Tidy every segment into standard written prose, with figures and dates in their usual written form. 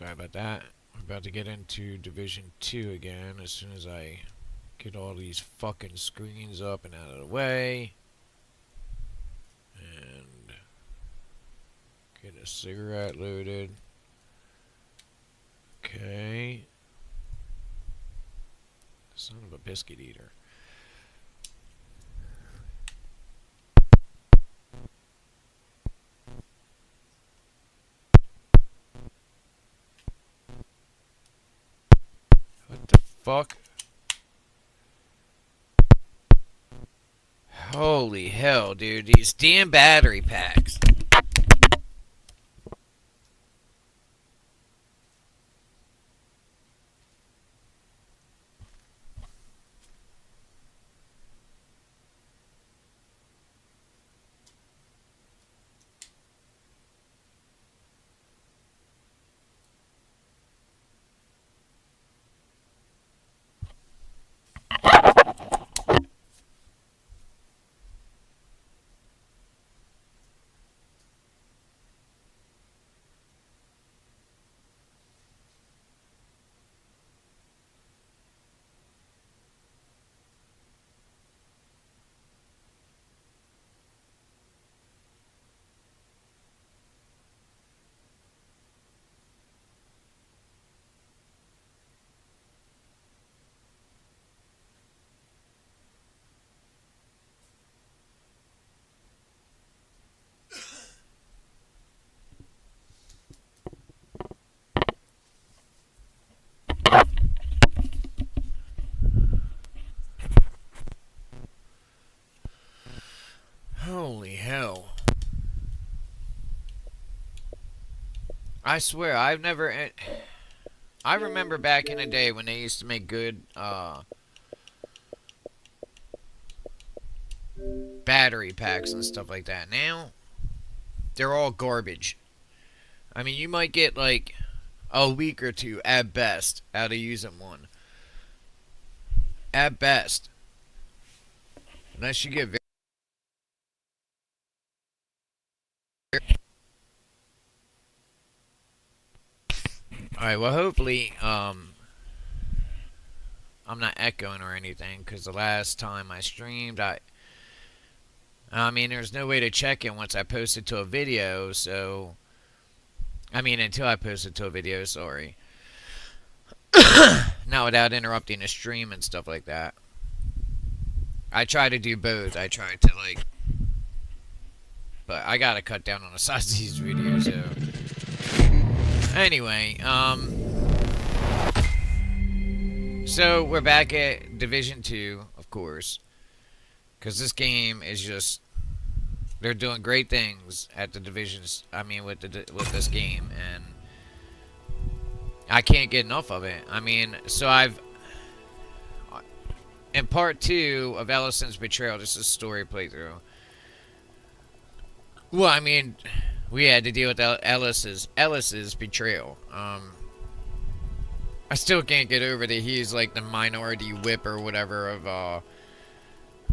Sorry about that. We're about to get into Division 2 again as soon as I get all these fucking screens up and out of the way. And get a cigarette loaded. Okay. Son of a biscuit eater. What the fuck? Holy hell, dude. These damn battery packs. Holy hell. I swear, I've never... I remember back in the day when they used to make good, battery packs and stuff like that. Now, they're all garbage. I mean, you might get, like, a week or two, at best, out of using one. At best. Unless you get very... Alright, well, hopefully, I'm not echoing or anything, because the last time I streamed, I mean, there's no way to check it once I post it to a video, so... I mean, until I post it to a video, sorry. Not without interrupting the stream and stuff like that. I try to do both. I try to, like... But I gotta cut down on the size of these videos, so... Anyway, So, we're back at Division 2, of course. Because this game is just... They're doing great things at the divisions, I mean, with this game, and... I can't get enough of it. I mean, so I've... In part 2 of Ellison's Betrayal, this is a story playthrough. Well, I mean, we had to deal with Ellis's betrayal. I still can't get over that he's like the minority whip or whatever of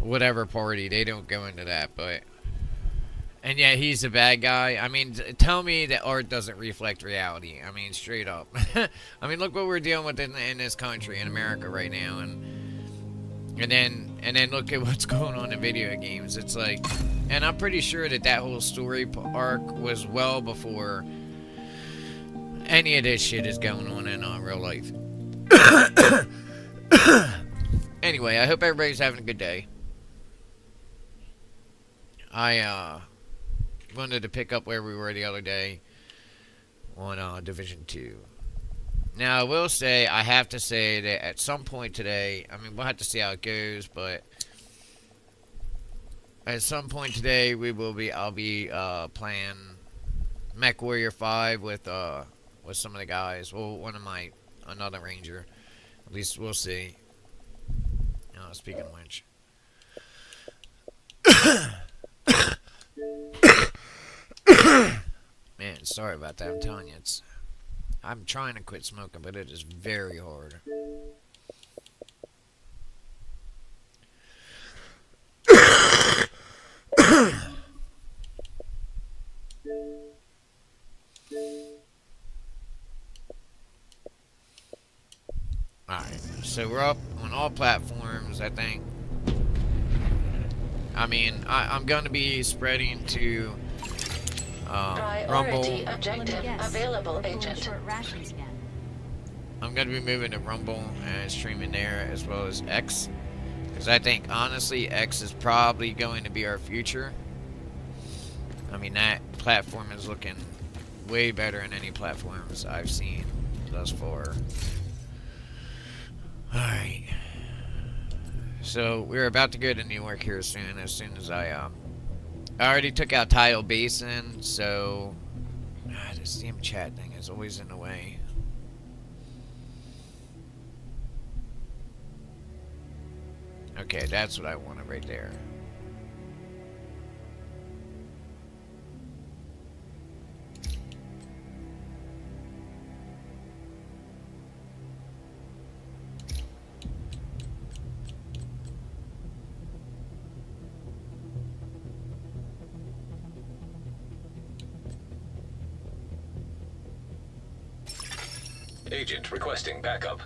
whatever party. They don't go into that, but and yet he's a bad guy. I mean, tell me that art doesn't reflect reality. I mean, straight up. I mean, look what we're dealing with in this country, in America right now, and then look at what's going on in video games. It's like, and I'm pretty sure that whole story arc was well before any of this shit is going on in real life. Anyway, I hope everybody's having a good day. I wanted to pick up where we were the other day on Division 2. Now, I will say, I have to say that at some point today, I mean, we'll have to see how it goes, but at some point today, I'll be playing Mech Warrior 5 with some of the guys. Well, another ranger. At least we'll see. Speaking of which. Man, sorry about that. I'm telling you, I'm trying to quit smoking, but it is very hard. So we're up on all platforms, I think. I mean, I'm going to be spreading to Rumble. Priority objective available, Agent. Short rations again. I'm going to be moving to Rumble and streaming there as well as X. Because I think, honestly, X is probably going to be our future. I mean, that platform is looking way better than any platforms I've seen thus far. Alright. So, we're about to go to New York here soon, as I already took out Tidal Basin, so... this damn chat thing is always in the way. Okay, that's what I wanted right there. Agent requesting backup.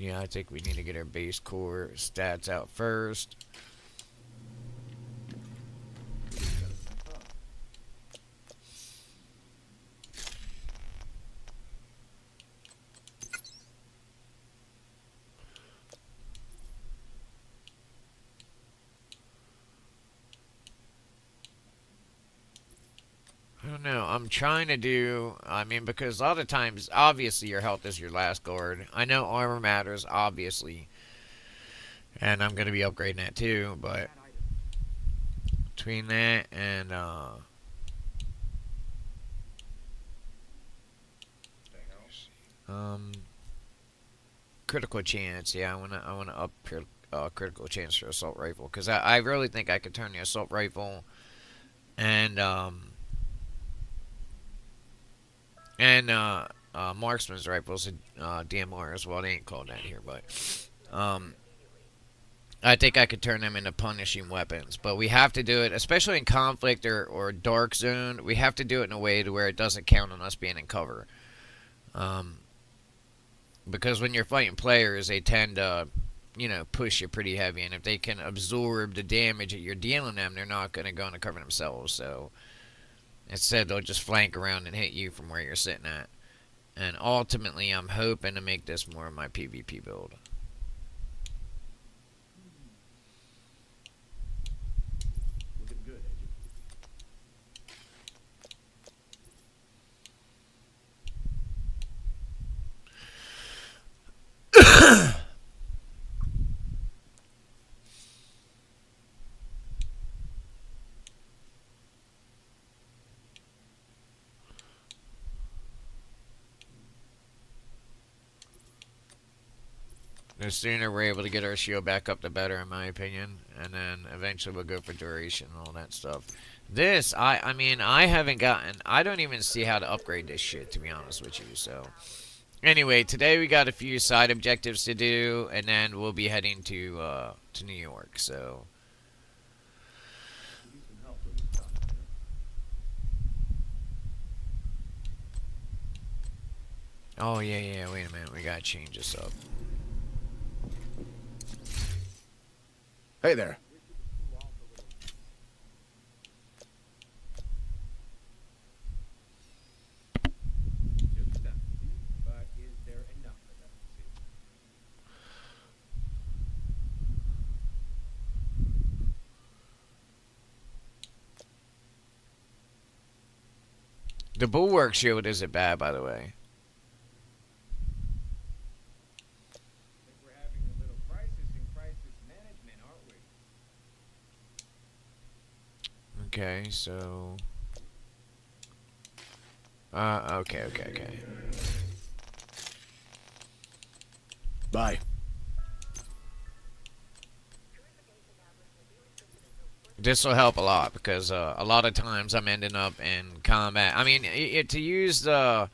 Yeah, I think we need to get our base core stats out first. I don't know. I'm trying to do... I mean, because a lot of times, obviously, your health is your last guard. I know armor matters, obviously. And I'm going to be upgrading that too, but... Between that and, critical chance. Yeah, I wanna up critical chance for assault rifle. Because I really think I could turn the assault rifle and, marksman's rifles, DMR as well. They ain't called that here, but I think I could turn them into punishing weapons. But we have to do it, especially in conflict or dark zone. We have to do it in a way to where it doesn't count on us being in cover. Because when you're fighting players, they tend to, you know, push you pretty heavy, and if they can absorb the damage that you're dealing them, they're not going to go into cover themselves. So instead, they'll just flank around and hit you from where you're sitting at. And ultimately, I'm hoping to make this more of my PvP build. Looking good, Agent. The sooner we're able to get our shield back up, the better, in my opinion. And then eventually we'll go for duration and all that stuff. This, I mean, I haven't gotten... I don't even see how to upgrade this shit, to be honest with you, so... Anyway, today we got a few side objectives to do, and then we'll be heading to New York, so... Need some help with this stuff. Oh, yeah, wait a minute. We gotta change this up. Hey there. Good stuff, but is there enough of them? The bulwark shield isn't bad, by the way. I think we're having a little crisis in crisis management, aren't we? Okay, so... okay. Bye. This will help a lot because a lot of times I'm ending up in combat. I mean, to use the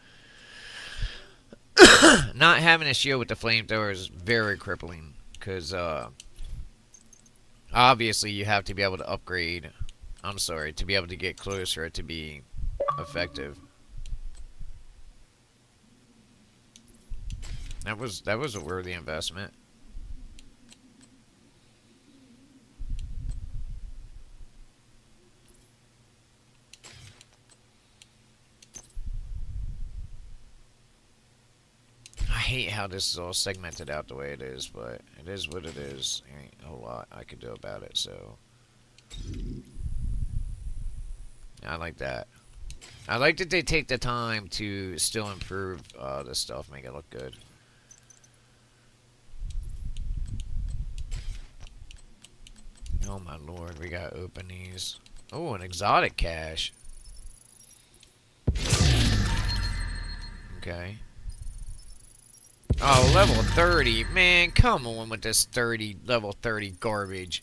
not having a shield with the flamethrower is very crippling because obviously you have to be able to upgrade. I'm sorry, to be able to get closer to be effective. That was a worthy investment. I hate how this is all segmented out the way it is, but it is what it is. There ain't a whole lot I could do about it, so... I like that. I like that they take the time to still improve this stuff, make it look good. Oh my lord, we got open these. Oh, an exotic cache. Okay. Oh, level 30. Man, come on with this level 30 garbage.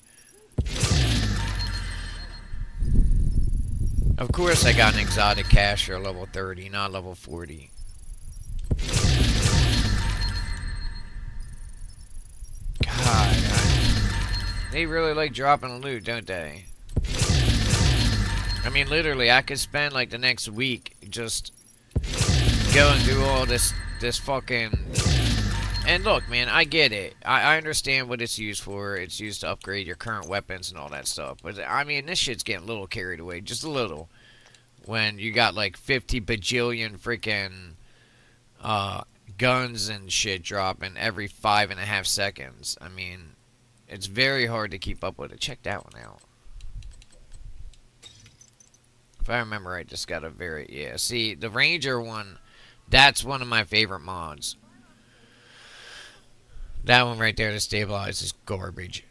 Of course I got an exotic cache for level 30, not level 40. God, they really like dropping loot, don't they? I mean, literally, I could spend like the next week just going through all this fucking... And look, man, I get it. I understand what it's used for. It's used to upgrade your current weapons and all that stuff. But, I mean, this shit's getting a little carried away. Just a little. When you got, like, 50 bajillion freaking guns and shit dropping every 5.5 seconds. I mean, it's very hard to keep up with it. Check that one out. If I remember right, just got a very... Yeah, see, the Ranger one, that's one of my favorite mods. That one right there to stabilize is garbage.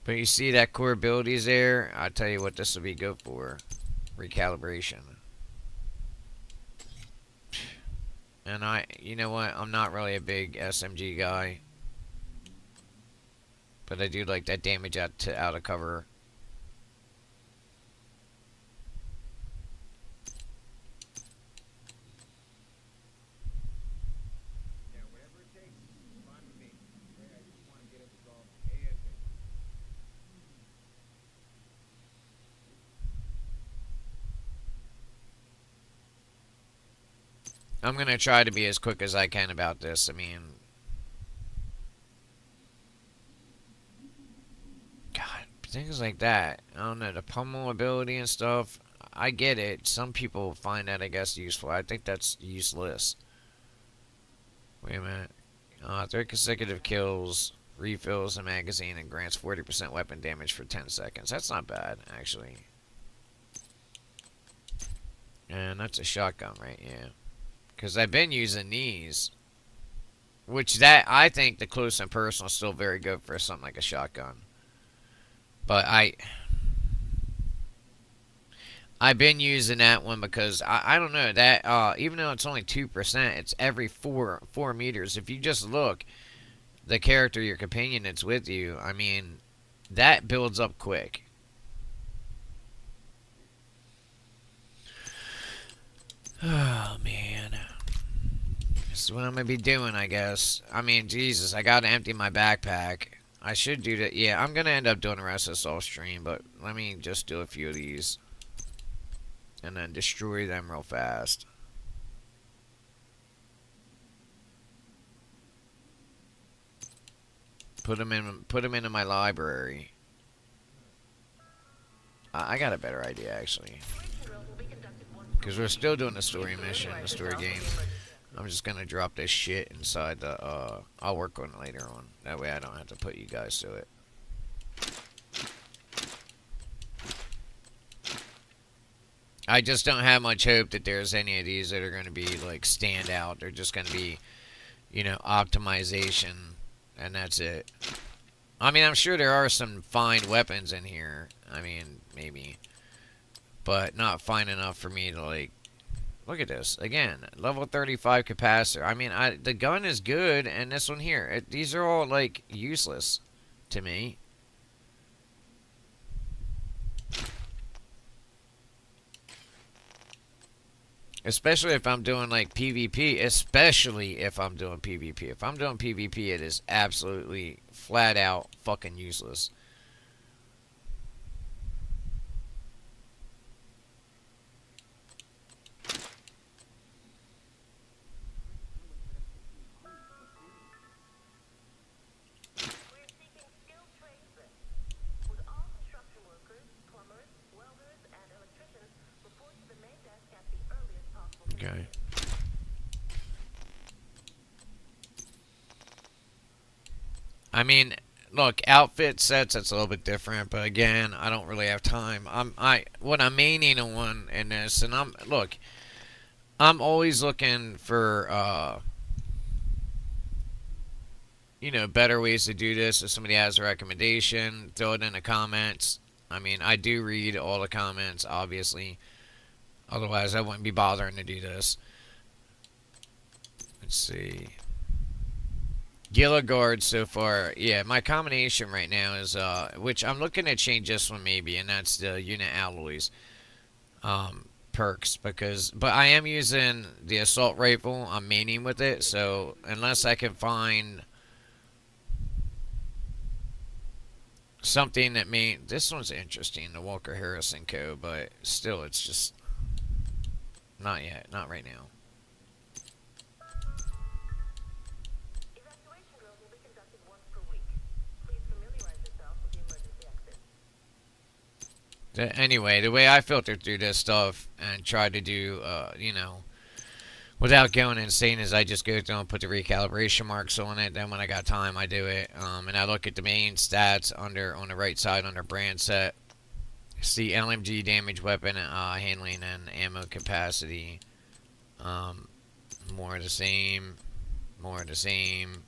But you see that core abilities there? I'll tell you what this will be good for. Recalibration. And you know what? I'm not really a big SMG guy. But I do like that damage out of cover. I'm going to try to be as quick as I can about this. I mean... God, things like that. I don't know, the pummel ability and stuff. I get it. Some people find that, I guess, useful. I think that's useless. Wait a minute. 3 consecutive kills, refills the magazine, and grants 40% weapon damage for 10 seconds. That's not bad, actually. And that's a shotgun, right? Yeah. Because I've been using these. Which I think the close and personal is still very good for something like a shotgun. But I've been using that one because I don't know that even though it's only 2%, it's every 4 meters. If you just look, the character, your companion that's with you, I mean, that builds up quick. Oh man, this is what I'm gonna be doing, I guess. I mean, Jesus, I gotta empty my backpack. I should do that. Yeah, I'm gonna end up doing the rest of this off stream, but let me just do a few of these. And then destroy them real fast. Put them into my library. I got a better idea, actually. Because we're still doing the story mission, the story game. I'm just gonna drop this shit inside the, I'll work on it later on. That way I don't have to put you guys to it. I just don't have much hope that there's any of these that are gonna be, like, stand out. They're just gonna be, you know, optimization, and that's it. I mean, I'm sure there are some fine weapons in here. I mean, maybe. But not fine enough for me to, like... Look at this. Again, level 35 capacitor. I mean, the gun is good, and this one here. These are all, like, useless to me. Especially if I'm doing, like, PvP. Especially if I'm doing PvP. If I'm doing PvP, it is absolutely flat out fucking useless. Okay. I mean, look, outfit sets, that's a little bit different, but again, I don't really have time. What I'm maining on in this, and I'm always looking for you know, better ways to do this. If somebody has a recommendation, throw it in the comments. I mean, I do read all the comments, obviously. Otherwise, I wouldn't be bothering to do this. Let's see. Gilligard so far. Yeah, my combination right now is, which I'm looking to change this one maybe, and that's the unit alloys perks. But I am using the assault rifle. I'm maining with it, so unless I can find something that this one's interesting, the Walker Harrison Co., but still, it's just not yet, not right now. Anyway, the way I filtered through this stuff and tried to do, you know, without going insane, is I just go through and put the recalibration marks on it. Then when I got time, I do it. And I look at the main stats on the right side under brand set. See LMG damage, weapon handling, and ammo capacity. More of the same. More of the same.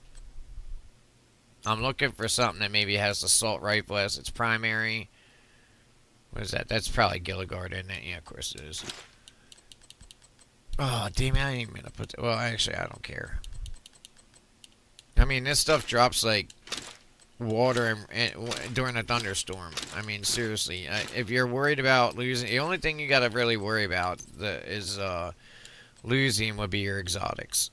I'm looking for something that maybe has assault rifle as its primary. What is that? That's probably Gilligard, isn't it? Yeah, of course it is. Oh, damn it, I ain't gonna put that. Well, actually, I don't care. I mean, this stuff drops like water during a thunderstorm. I mean, seriously. If you're worried about losing, the only thing you gotta really worry about is losing would be your exotics.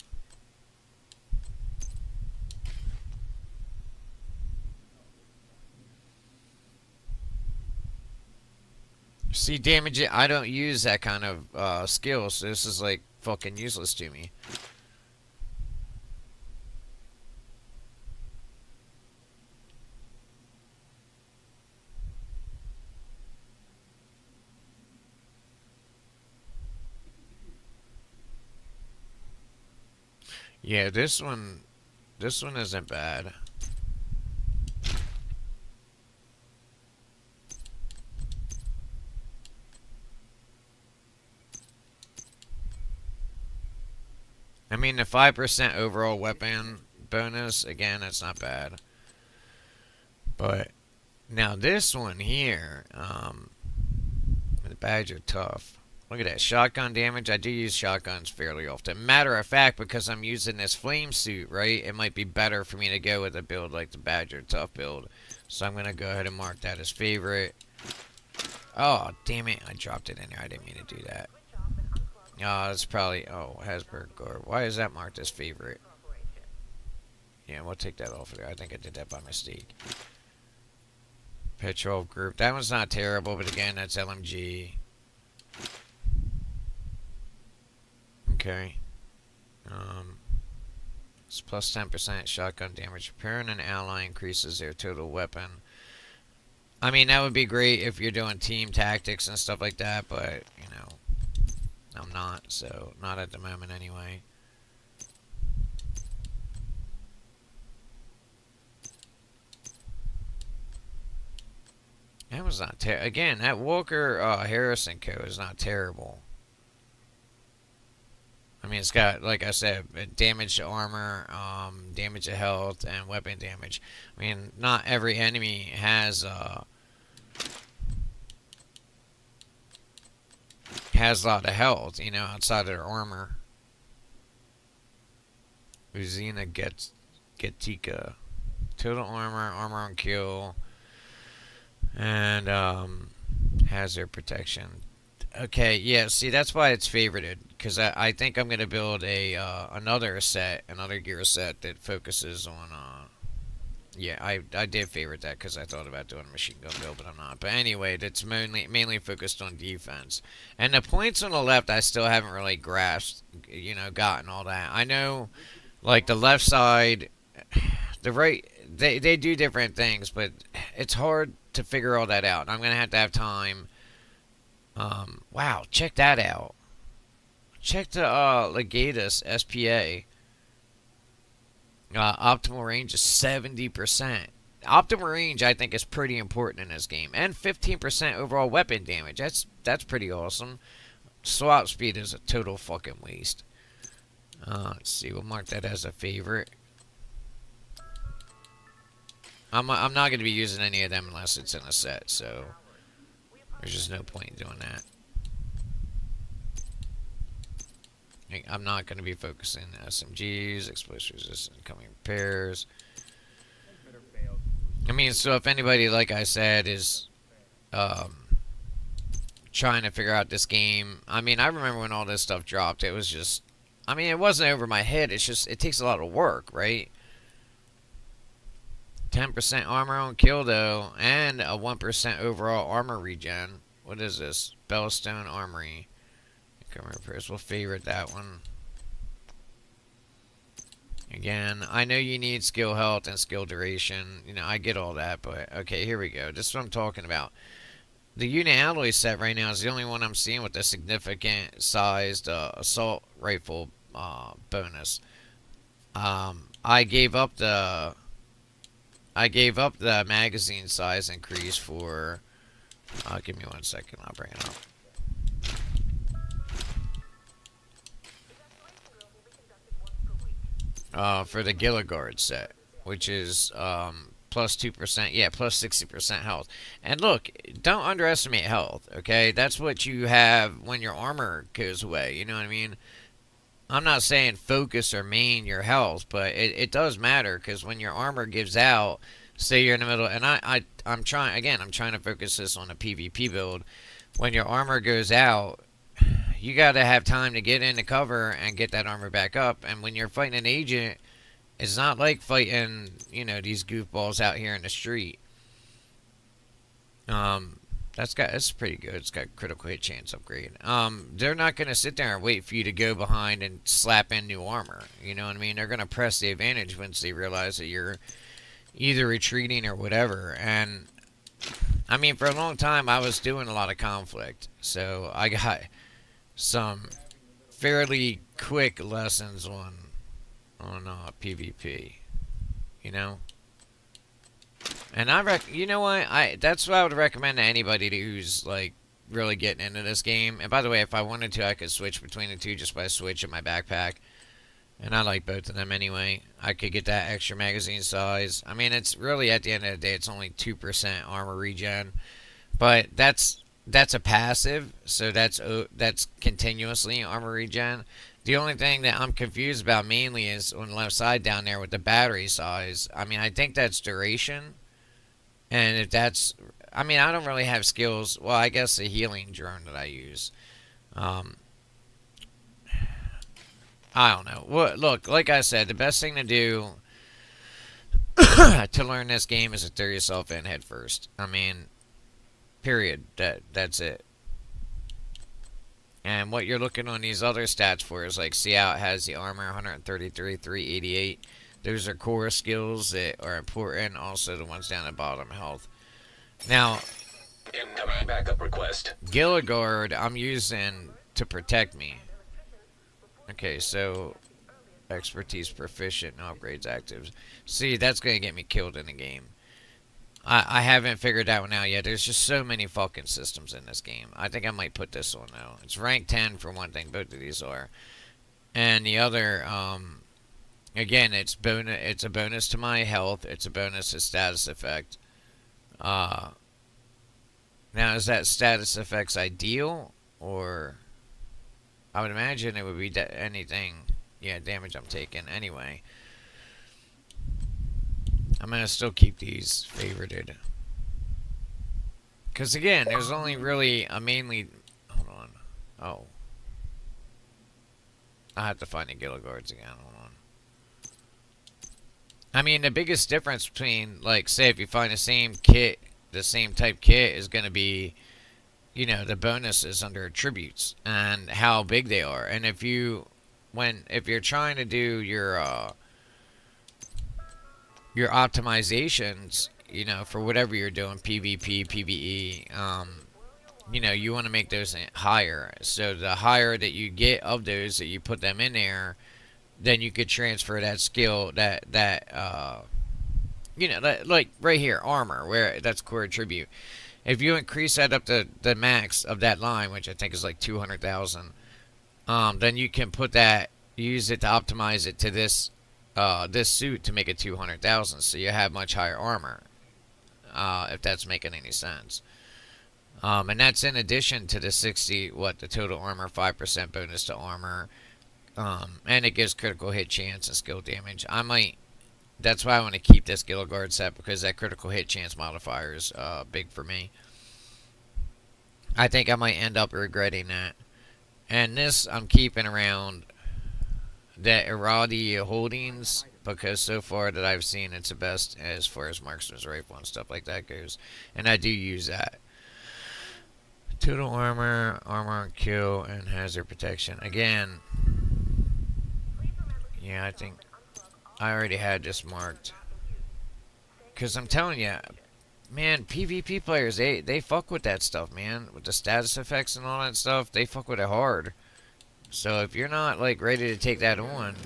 See, damage it. I don't use that kind of skill, so this is like fucking useless to me. Yeah, this one isn't bad. I mean, the 5% overall weapon bonus, again, that's not bad. But, now this one here, the Badger Tough. Look at that, shotgun damage. I do use shotguns fairly often. Matter of fact, because I'm using this flame suit, right, it might be better for me to go with a build like the Badger Tough build. So I'm going to go ahead and mark that as favorite. Oh, damn it, I dropped it in there. I didn't mean to do that. Oh, it's probably... Oh, Hasbro Guard. Why is that marked as favorite? Yeah, we'll take that off of there. I think I did that by mistake. Patrol Group. That one's not terrible, but again, that's LMG. Okay. It's plus 10% shotgun damage. Repairing an ally increases their total weapon. I mean, that would be great if you're doing team tactics and stuff like that, but, you know... I'm not, so not at the moment anyway. That was not terrible. Again, that Walker Harrison Co. is not terrible. I mean, it's got, like I said, damage to armor, damage to health, and weapon damage. I mean, not every enemy has a lot of health, you know, outside of their armor. Uzina Getika. Total armor, armor on kill, and hazard protection. Okay, yeah, see, that's why it's favorited, because I think I'm going to build another gear set that focuses on, yeah, I did favorite that because I thought about doing a machine gun build, but I'm not. But anyway, that's mainly focused on defense. And the points on the left, I still haven't really grasped, you know, gotten all that. I know, like, the left side, the right, they do different things, but it's hard to figure all that out. I'm going to have time. Wow, check that out. Check the Legatus SPA. Optimal range is 70%. Optimal range, I think, is pretty important in this game, and 15% overall weapon damage. That's pretty awesome. Swap speed is a total fucking waste. Let's see. We'll mark that as a favorite. I'm not going to be using any of them unless it's in a set, so there's just no point in doing that. I'm not going to be focusing on SMGs, explosive resistant incoming repairs. I mean, so if anybody, like I said, is trying to figure out this game, I mean, I remember when all this stuff dropped, it was just, I mean, it wasn't over my head, it's just, it takes a lot of work, right? 10% armor on kill, though, and a 1% overall armor regen. What is this? Bellstone Armory. Repairs. We'll favorite that one. Again, I know you need skill health and skill duration. You know, I get all that, but okay, here we go. This is what I'm talking about. The unit alloy set right now is the only one I'm seeing with a significant sized assault rifle bonus. I gave up the magazine size increase for. Give me 1 second. I'll bring it up. For the Gilligard set, which is plus 2%, yeah, plus 60% health. And look, don't underestimate health, okay? That's what you have when your armor goes away, you know what I mean? I'm not saying focus or main your health, but it does matter, because when your armor gives out, say you're in the middle, and I'm trying to focus this on a PvP build. When your armor goes out, you gotta have time to get into cover and get that armor back up. And when you're fighting an agent, it's not like fighting, you know, these goofballs out here in the street. That's pretty good. It's got critical hit chance upgrade. They're not gonna sit there and wait for you to go behind and slap in new armor. You know what I mean? They're gonna press the advantage once they realize that you're either retreating or whatever. And I mean, for a long time, I was doing a lot of conflict, so I got some fairly quick lessons on PvP, you know. And you know what? That's what I would recommend to anybody who's like really getting into this game. And by the way, if I wanted to, I could switch between the two just by switching my backpack. And I like both of them anyway. I could get that extra magazine size. I mean, it's really, at the end of the day, it's only 2% armor regen, but that's a passive, so that's continuously armor regen. The only thing that I'm confused about mainly is on the left side down there with the battery size. I mean, I think that's duration, and if that's, I mean, I don't really have skills. Well, I guess the healing drone that I use. I don't know. Well, look, like I said, the best thing to do to learn this game is to throw yourself in head first. I mean, period. That's it. And what you're looking on these other stats for is like, see how it has the armor 133, 388. Those are core skills that are important. Also, the ones down the bottom, health. Now, Incoming backup request. Gilligard, I'm using to protect me. Okay, so expertise proficient, no upgrades active. See, that's going to get me killed in the game. I haven't figured that one out yet. There's just so many fucking systems in this game. I think I might put this on, though. It's rank 10 for one thing. Both of these are. And the other, again, it's a bonus to my health. It's a bonus to status effect. Uh, Now, is that status effects ideal, or I would imagine it would be anything, yeah, damage I'm taking anyway. I'm gonna still keep these favorited, because again, there's only really a mainly. Hold on. Oh, I have to find the Guild Guards again. Hold on. I mean, the biggest difference between, like, say, if you find the same kit, the same type kit, is gonna be, you know, the bonuses under attributes and how big they are. And if you're trying to do your optimizations, you know, for whatever you're doing, PvP, PvE, you know, you want to make those higher. So the higher that you get of those, that you put them in there, then you could transfer that skill, you know, that, like right here, armor, where that's core attribute. If you increase that up to the max of that line, which I think is like 200,000, then you can use it to optimize it to this suit to make it 200,000, so you have much higher armor. If that's making any sense. And that's in addition to the the total armor, 5% bonus to armor, and it gives critical hit chance and skill damage. That's why I want to keep this Guild Guard set, because that critical hit chance modifier is big for me. I think I might end up regretting that. And this I'm keeping around the Iradi Holdings, because so far that I've seen, it's the best as far as marksman's rifle and stuff like that goes. And I do use that. Total armor, armor and kill, and hazard protection. Again, yeah, I think I already had this marked. Because I'm telling you, man, PvP players, they fuck with that stuff, man. With the status effects and all that stuff, they fuck with it hard. So if you're not, like, ready to take that on,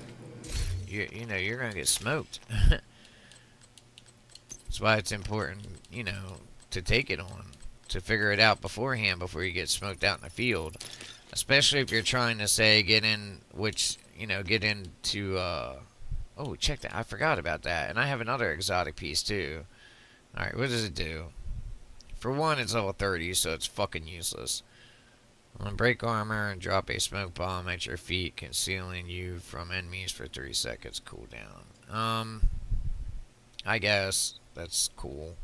you know, you're going to get smoked. That's why it's important, you know, to take it on. To figure it out beforehand before you get smoked out in the field. Especially if you're trying to, say, get into, oh, check that. I forgot about that. And I have another exotic piece, too. Alright, what does it do? For one, it's level 30, so it's fucking useless. Break armor and drop a smoke bomb at your feet, concealing you from enemies for 3 seconds. Cooldown. I guess that's cool.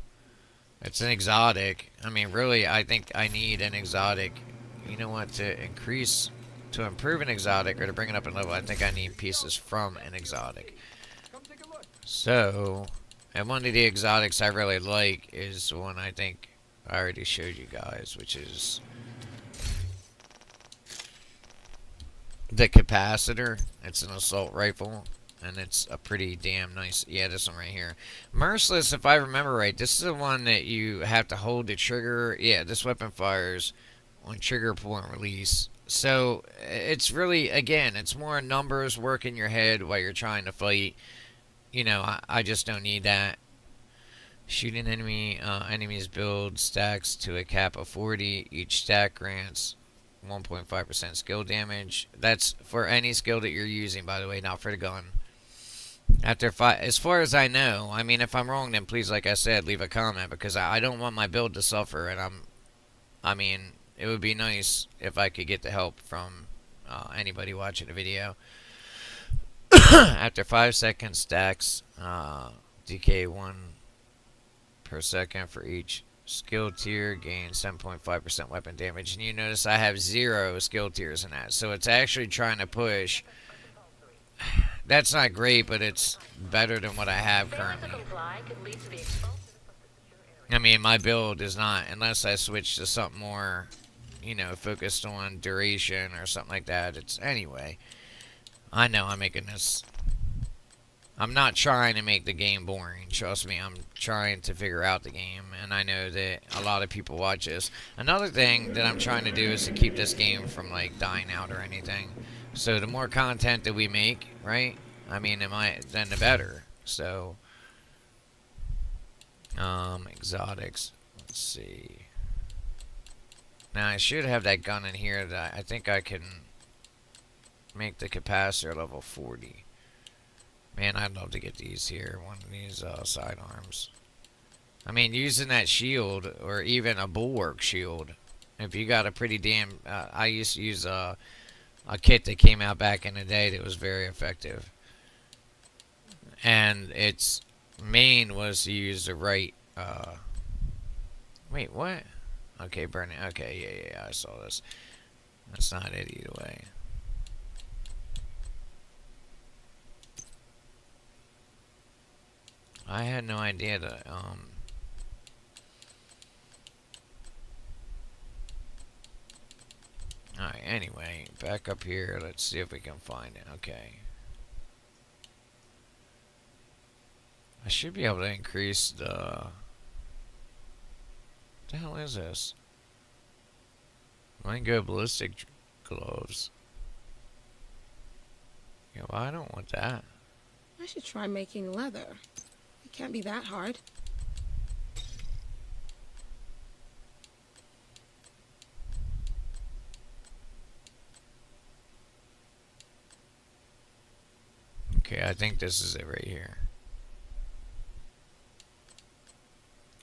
It's an exotic. I mean, really, I think I need an exotic. You know what? To improve an exotic, or to bring it up in level, I think I need pieces from an exotic. So, and one of the exotics I really like is one I think I already showed you guys, which is the capacitor. It's an assault rifle, and it's a pretty damn nice. Yeah, this one right here. Merciless, if I remember right, this is the one that you have to hold the trigger. Yeah, this weapon fires on trigger pull and release. So it's really, again, it's more numbers work in your head while you're trying to fight. You know, I just don't need that. Shooting enemies build stacks to a cap of 40. Each stack grants 1.5% skill damage. That's for any skill that you're using, by the way, not for the gun. After 5, as far as I know, I mean, if I'm wrong, then please, like I said, leave a comment, because I don't want my build to suffer, and I mean, it would be nice if I could get the help from anybody watching the video. After 5 seconds, stacks decay 1 per second for each skill tier, gain 7.5% weapon damage. And you notice I have 0 skill tiers in that, so it's actually trying to push. That's not great, but it's better than what I have currently. I mean, my build is not, unless I switch to something more, you know, focused on duration or something like that. It's, anyway, I know I'm making this, I'm not trying to make the game boring, trust me. I'm trying to figure out the game, and I know that a lot of people watch this. Another thing that I'm trying to do is to keep this game from, like, dying out or anything. So the more content that we make, right? I mean, then the better. So, exotics. Let's see. Now I should have that gun in here that I think I can. Make the capacitor level 40. Man, I'd love to get these here. One of these sidearms. I mean, using that shield, or even a bulwark shield. If you got a pretty damn... I used to use a kit that came out back in the day that was very effective. And its main was to use the right... wait, what? Okay, burning. Okay, yeah, I saw this. That's not it either way. I had no idea that, Alright, anyway, back up here. Let's see if we can find it. Okay. I should be able to increase the... What the hell is this? Mine go ballistic gloves. Yo, I don't want that. I should try making leather. It can't be that hard. Okay, I think this is it right here.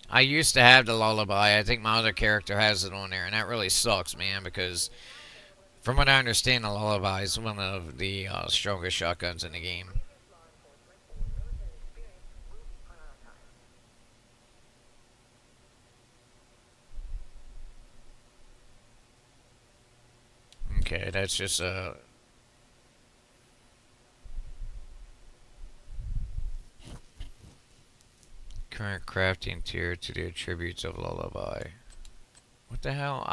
I used to have the lullaby. I think my other character has it on there, and that really sucks, man, because from what I understand, the lullaby is one of the strongest shotguns in the game. Okay, that's just a... current crafting tier to the attributes of lullaby. What the hell?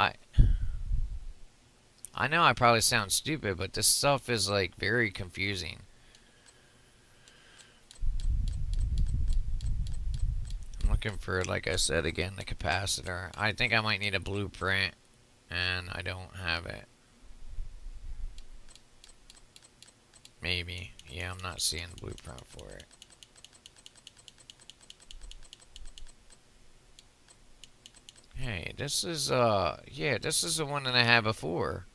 I know I probably sound stupid, but this stuff is like very confusing. I'm looking for, like I said again, the capacitor. I think I might need a blueprint, and I don't have it. Maybe. Yeah, I'm not seeing the blueprint for it. Hey, this is, yeah, this is the one that I had before.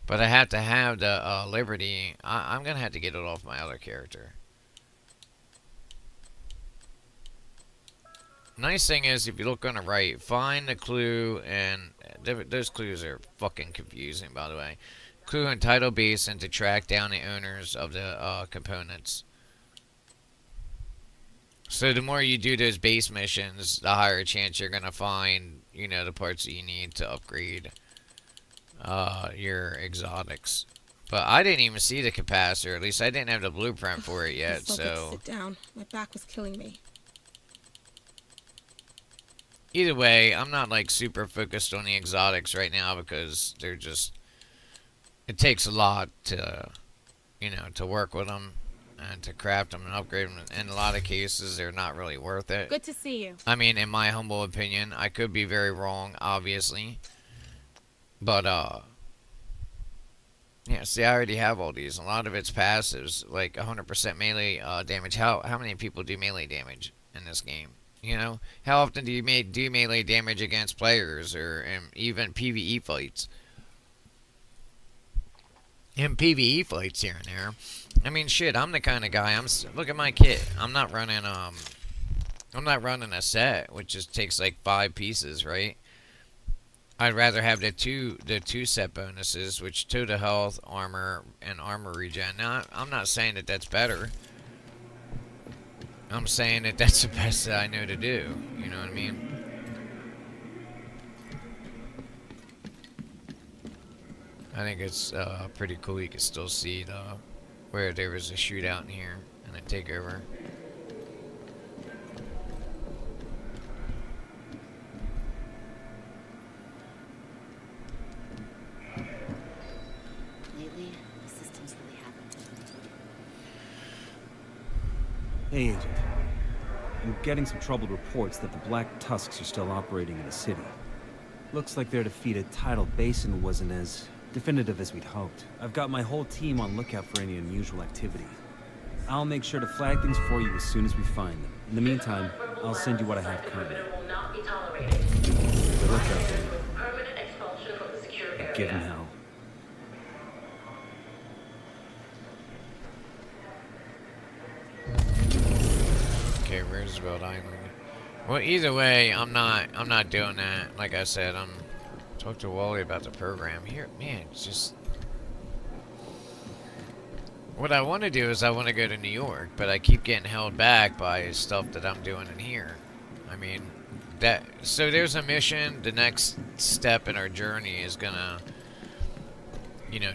But I have to have the, Liberty. I'm gonna have to get it off my other character. Nice thing is, if you look on the right, find the clue, and those clues are fucking confusing, by the way. Clue and title basin to track down the owners of the, components. So the more you do those base missions, the higher chance you're gonna find, you know, the parts that you need to upgrade your exotics. But I didn't even see the capacitor. At least I didn't have the blueprint for it yet. I felt like So sit down. My back was killing me. either way, I'm not like super focused on the exotics right now because they're just... It takes a lot to, you know, to work with them. And to craft them and upgrade them. In a lot of cases, they're not really worth it. Good to see you. I mean, in my humble opinion, I could be very wrong, obviously. But, yeah, see, I already have all these. A lot of it's passives, like 100% melee damage. How many people do melee damage in this game? You know? How often do you do melee damage against players or even PvE fights? In PvE fights here and there. I mean, shit, I'm the kind of guy, look at my kit. I'm not running a set, which just takes like 5 pieces, right? I'd rather have the two set bonuses, which total health, armor, and armor regen. Now, I'm not saying that that's better. I'm saying that that's the best that I know to do. You know what I mean? I think it's pretty cool. You can still see where there was a shootout in here and a takeover. Lately, the system's really happened. Hey, Agent. I'm getting some troubled reports that the Black Tusks are still operating in the city. Looks like their defeat at Tidal Basin wasn't as definitive as we'd hoped. I've got my whole team on lookout for any unusual activity. I'll make sure to flag things for you as soon as we find them. In the meantime, I'll send you what I have currently. Will not be tolerated. Good luck out there. Permanent expulsion from the secure area. Give 'em hell. Well, either way, I'm not doing that. Like I said, I'm talk to Wally about the program here. Man, it's just what I want to do is I want to go to New York, but I keep getting held back by stuff that I'm doing in here. I mean, so there's a mission. The next step in our journey is gonna,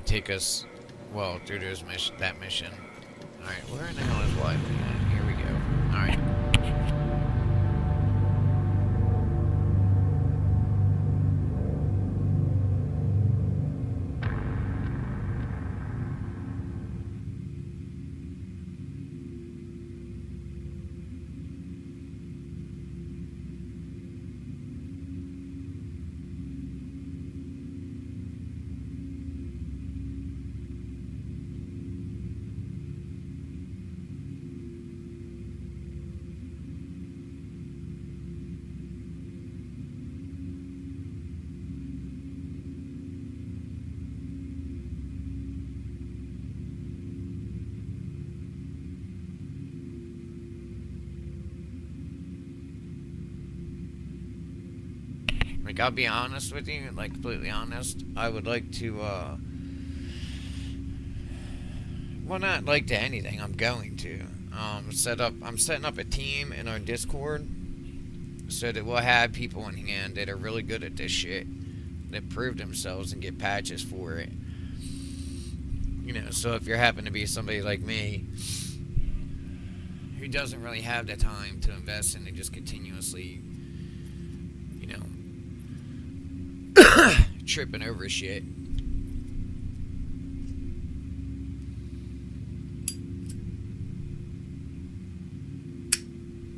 take us, well, through that mission. All right, where in the hell is Wally at? Here we go. All right. Like, I'll be honest with you, like, completely honest. I would like to, well, not like to anything. I'm going to, I'm setting up a team in our Discord so that we'll have people in hand that are really good at this shit, that prove themselves and get patches for it. So if you happen to be somebody like me who doesn't really have the time to invest in it, just continuously, tripping over shit.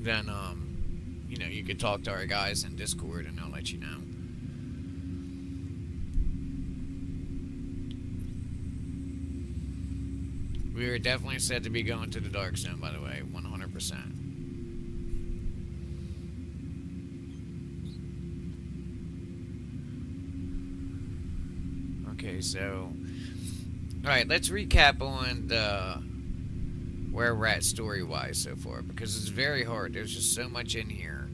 Then, you could talk to our guys in Discord and they'll let you know. We are definitely said to be going to the Dark Zone, by the way, 100%. Okay, so, alright, let's recap on where we're at story-wise so far, because it's very hard. There's just so much in here.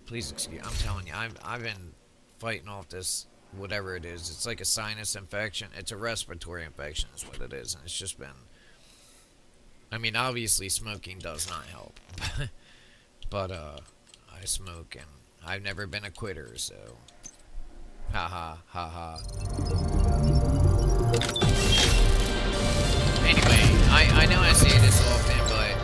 Please excuse, I'm telling you, I've been fighting off this, whatever it is. It's like a sinus infection. It's a respiratory infection is what it is, and it's just been, I mean, obviously smoking does not help, but, I smoke, and I've never been a quitter, so. Ha ha. Anyway, I know I say this often, but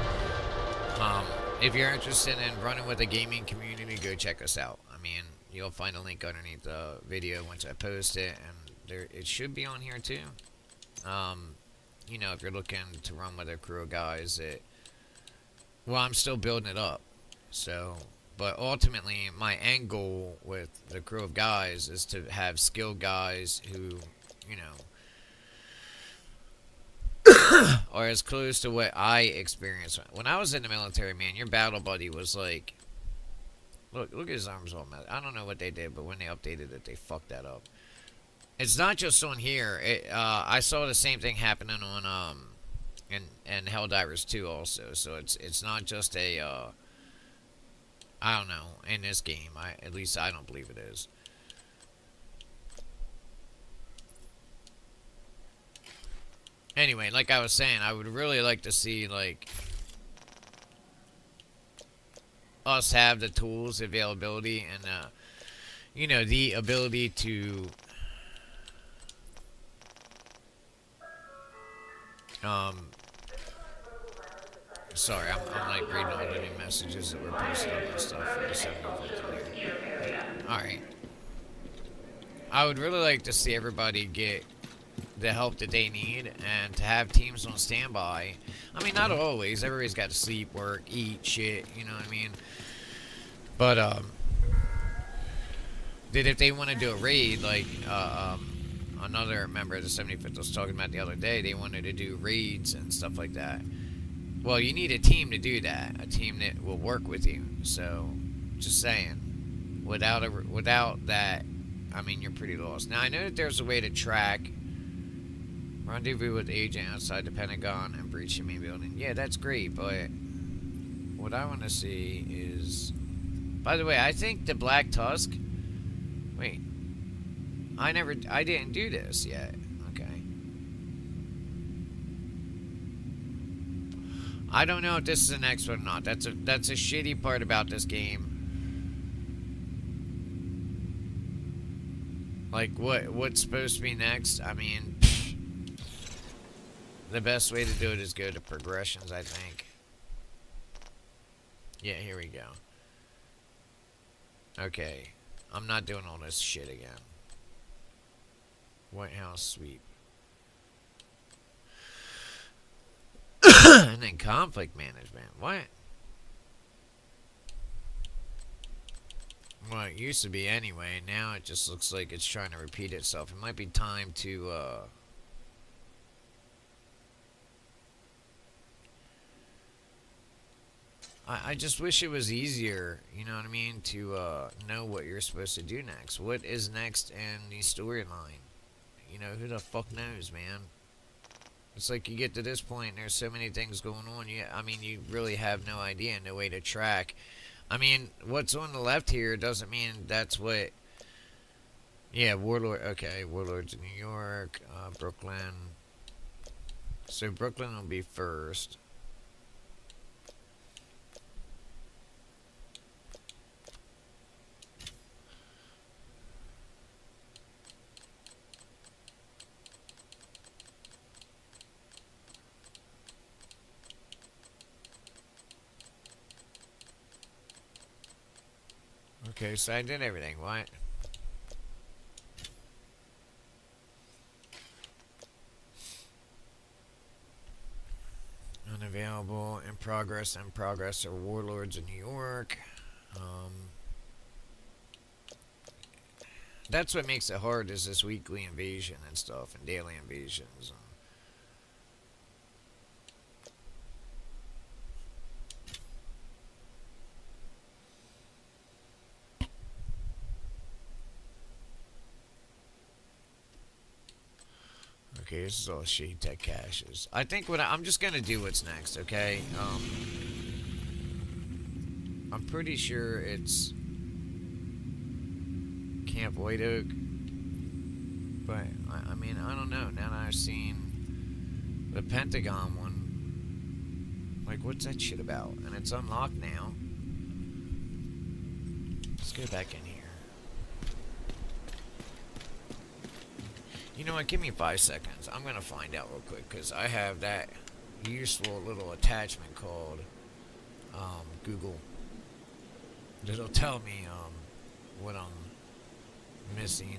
if you're interested in running with a gaming community, go check us out. I mean, you'll find a link underneath the video once I post it, and it should be on here too. If you're looking to run with a crew of guys well, I'm still building it up, so. But ultimately, my end goal with the crew of guys is to have skilled guys who, are as close to what I experienced. When I was in the military, man, your battle buddy was like, look at his arms all messed. I don't know what they did, but when they updated it, they fucked that up. It's not just on here. I saw the same thing happening on, in Helldivers 2 also. So it's not just a, I don't know, in this game. At least I don't believe it is. Anyway, like I was saying, I would really like to see, like, us have the tools, availability, and, the ability to, sorry, I'm like reading all the new messages that were posted up and stuff for the 750. Alright. I would really like to see everybody get the help that they need and to have teams on standby. I mean, not always. Everybody's got to sleep, work, eat, shit, you know what I mean? But, that if they want to do a raid, like, another member of the 75th was talking about the other day, they wanted to do raids and stuff like that. Well, you need a team to do that. A team that will work with you. So, just saying. Without that, I mean, you're pretty lost. Now, I know that there's a way to track Rendezvous with agent outside the Pentagon and breach the main building. Yeah, that's great, but what I want to see is... By the way, I think the Black Tusk... Wait. I didn't do this yet. Okay. I don't know if this is the next one or not. That's a shitty part about this game. Like, what's supposed to be next? I mean... The best way to do it is go to progressions, I think. Yeah, here we go. Okay. I'm not doing all this shit again. White House sweep. And then conflict management. What? Well, it used to be anyway. Now it just looks like it's trying to repeat itself. It might be time to, I just wish it was easier, you know what I mean, to know what you're supposed to do next. What is next in the storyline? You know, who the fuck knows, man? It's like you get to this point and there's so many things going on. I mean, you really have no idea, no way to track. I mean, what's on the left here doesn't mean that's what... Yeah, Warlord... Okay, Warlords in New York, Brooklyn. So Brooklyn will be first. Okay, so I did everything. What? Unavailable, in progress are Warlords in New York. That's what makes it hard, is this weekly invasion and stuff, and daily invasions. Okay, this is all Shade Tech caches. I think I'm just gonna do what's next, okay? I'm pretty sure it's Camp White Oak, but I mean, I don't know. Now that I've seen the Pentagon one, like, what's that shit about? And it's unlocked now. Let's go back in here. You know what, give me 5 seconds. I'm going to find out real quick, because I have that useful little attachment called Google. It'll tell me what I'm missing.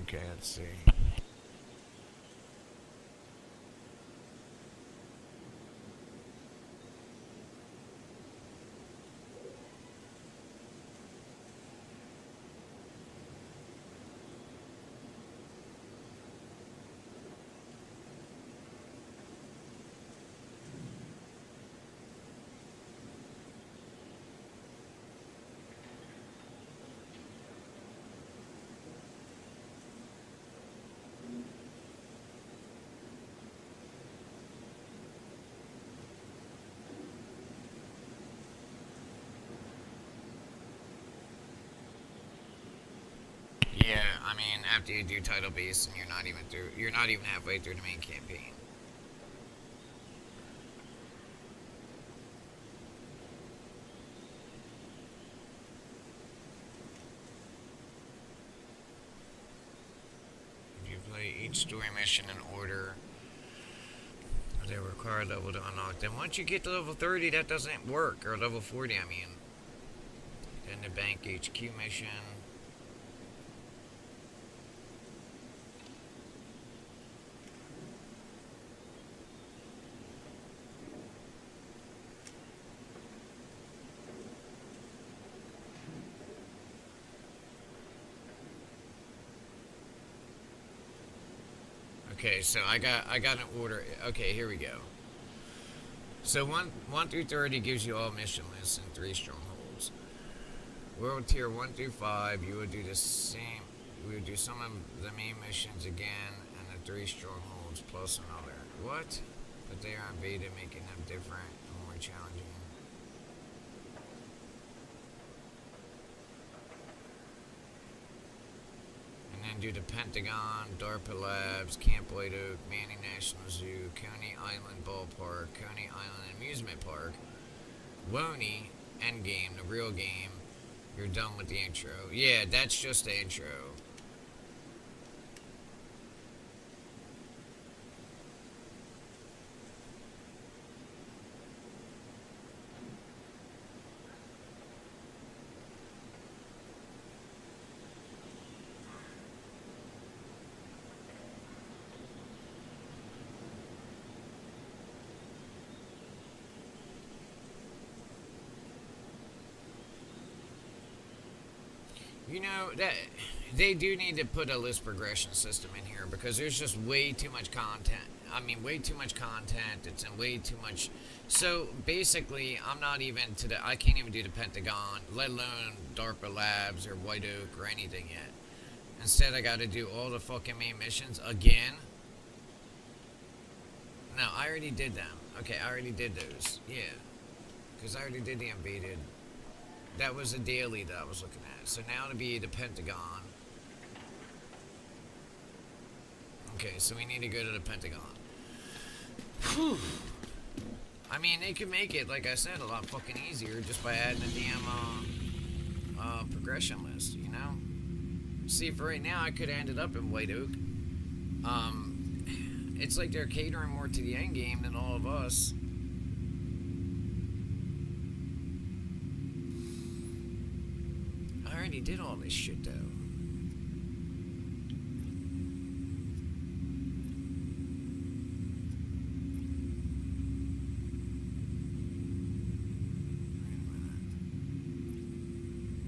Okay, let's see. Yeah, I mean, after you do title base and you're not even halfway through the main campaign. If you play each story mission in order, they require level to unlock. Then once you get to level 30, that doesn't work, or level 40, I mean. Then the bank HQ mission. Okay, so I got an order. Okay, here we go. So 1 through 30 gives you all mission lists and 3 strongholds. World tier 1 through 5, you would do the same. We would do some of the main missions again, and the 3 strongholds plus another. What? But they are invaded, making them different and more challenging. And then do the Pentagon, DARPA Labs, Camp White Oak, Manning National Zoo, Coney Island Ballpark, Coney Island Amusement Park, Woney, Endgame, the real game. You're done with the intro. Yeah, that's just the intro. You know, that they do need to put a list progression system in here because there's just way too much content. I mean, way too much content. It's in way too much. So basically, I'm not even to the. I can't even do the Pentagon, let alone DARPA Labs or White Oak or anything yet. Instead, I got to do all the fucking main missions again. No, I already did them. Okay, I already did those. Yeah, because I already did the invaded. That was a daily that I was looking at. So now to be the Pentagon. Okay, so we need to go to the Pentagon. Whew. I mean, they could make it, like I said, a lot fucking easier just by adding a damn progression list, you know? See, for right now, I could have ended up in White Oak. It's like they're catering more to the end game than all of us. I already did all this shit, though.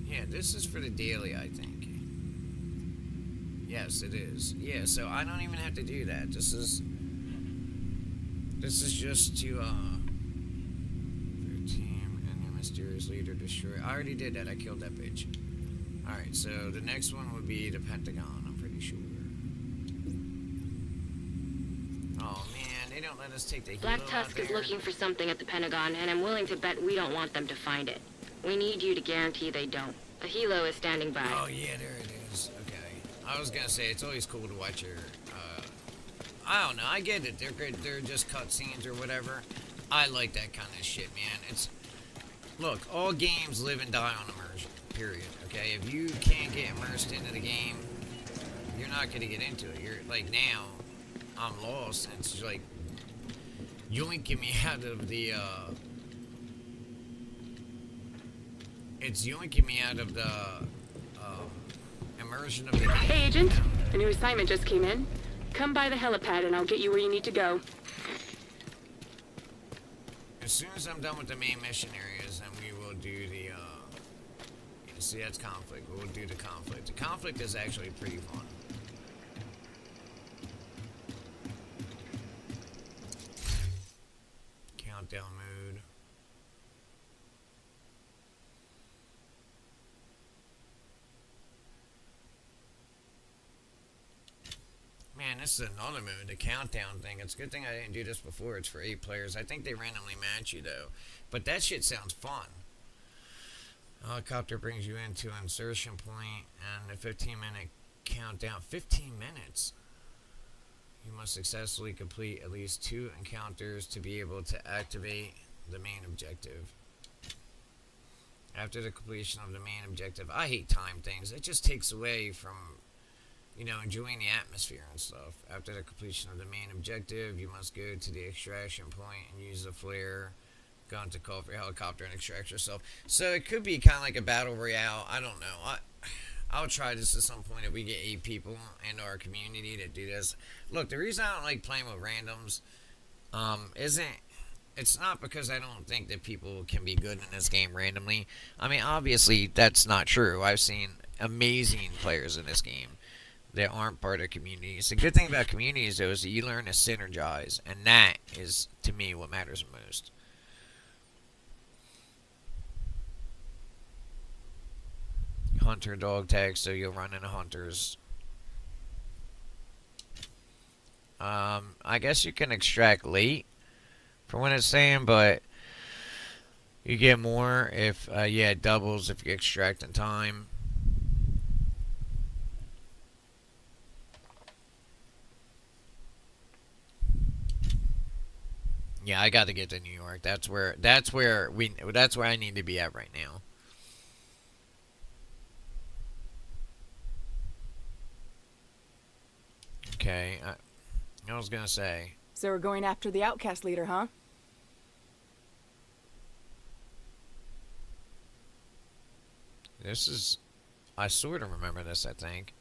Yeah, this is for the daily, I think. Yes, it is. Yeah, so I don't even have to do that. This is just to, their team and their mysterious leader destroy. I already did that. I killed that bitch. Alright, so the next one would be the Pentagon, I'm pretty sure. Oh man, they don't let us take the helo Black out Tusk is there. looking for something at the Pentagon, and I'm willing to bet we don't want them to find it. We need you to guarantee they don't. The helo is standing by. Oh yeah, there it is. Okay. I was gonna say, it's always cool to watch your, I don't know, I get it. They're good. They're just cutscenes or whatever. I like that kind of shit, man. Look, all games live and die on immersion, period. Okay, if you can't get immersed into the game, you're not gonna get into it. You're like, now, I'm lost, and it's like yoinking me out of the, it's yoinking me out of the, immersion of the game. Hey, Agent. A new assignment just came in. Come by the helipad and I'll get you where you need to go. As soon as I'm done with the main mission areas, then we will do the, see, that's conflict. We'll do the conflict. The conflict is actually pretty fun. Countdown mode. Man, this is another mode, the countdown thing. It's a good thing I didn't do this before. It's for 8 players. I think they randomly match you, though. But that shit sounds fun. Helicopter brings you into an insertion point, and a 15-minute countdown. 15 minutes? You must successfully complete at least 2 encounters to be able to activate the main objective. After the completion of the main objective, I hate time things. It just takes away from, you know, enjoying the atmosphere and stuff. After the completion of the main objective, you must go to the extraction point and use the flare gun to call for your helicopter and extract yourself. So it could be kind of like a battle royale. I don't know. I'll try this at some point if we get 8 people in our community to do this. Look, the reason I don't like playing with randoms it's not because I don't think that people can be good in this game randomly. I mean, obviously, that's not true. I've seen amazing players in this game. that aren't part of communities. The good thing about communities, though, is that you learn to synergize, and that is, to me, what matters most. Hunter dog tags, so you'll run into hunters. I guess you can extract late, for what it's saying, but you get more if, yeah, it doubles if you extract in time. Yeah, I got to get to New York. That's where I need to be at right now. Okay, I was gonna say. So we're going after the outcast leader, huh? This is, I sort of remember this, I think.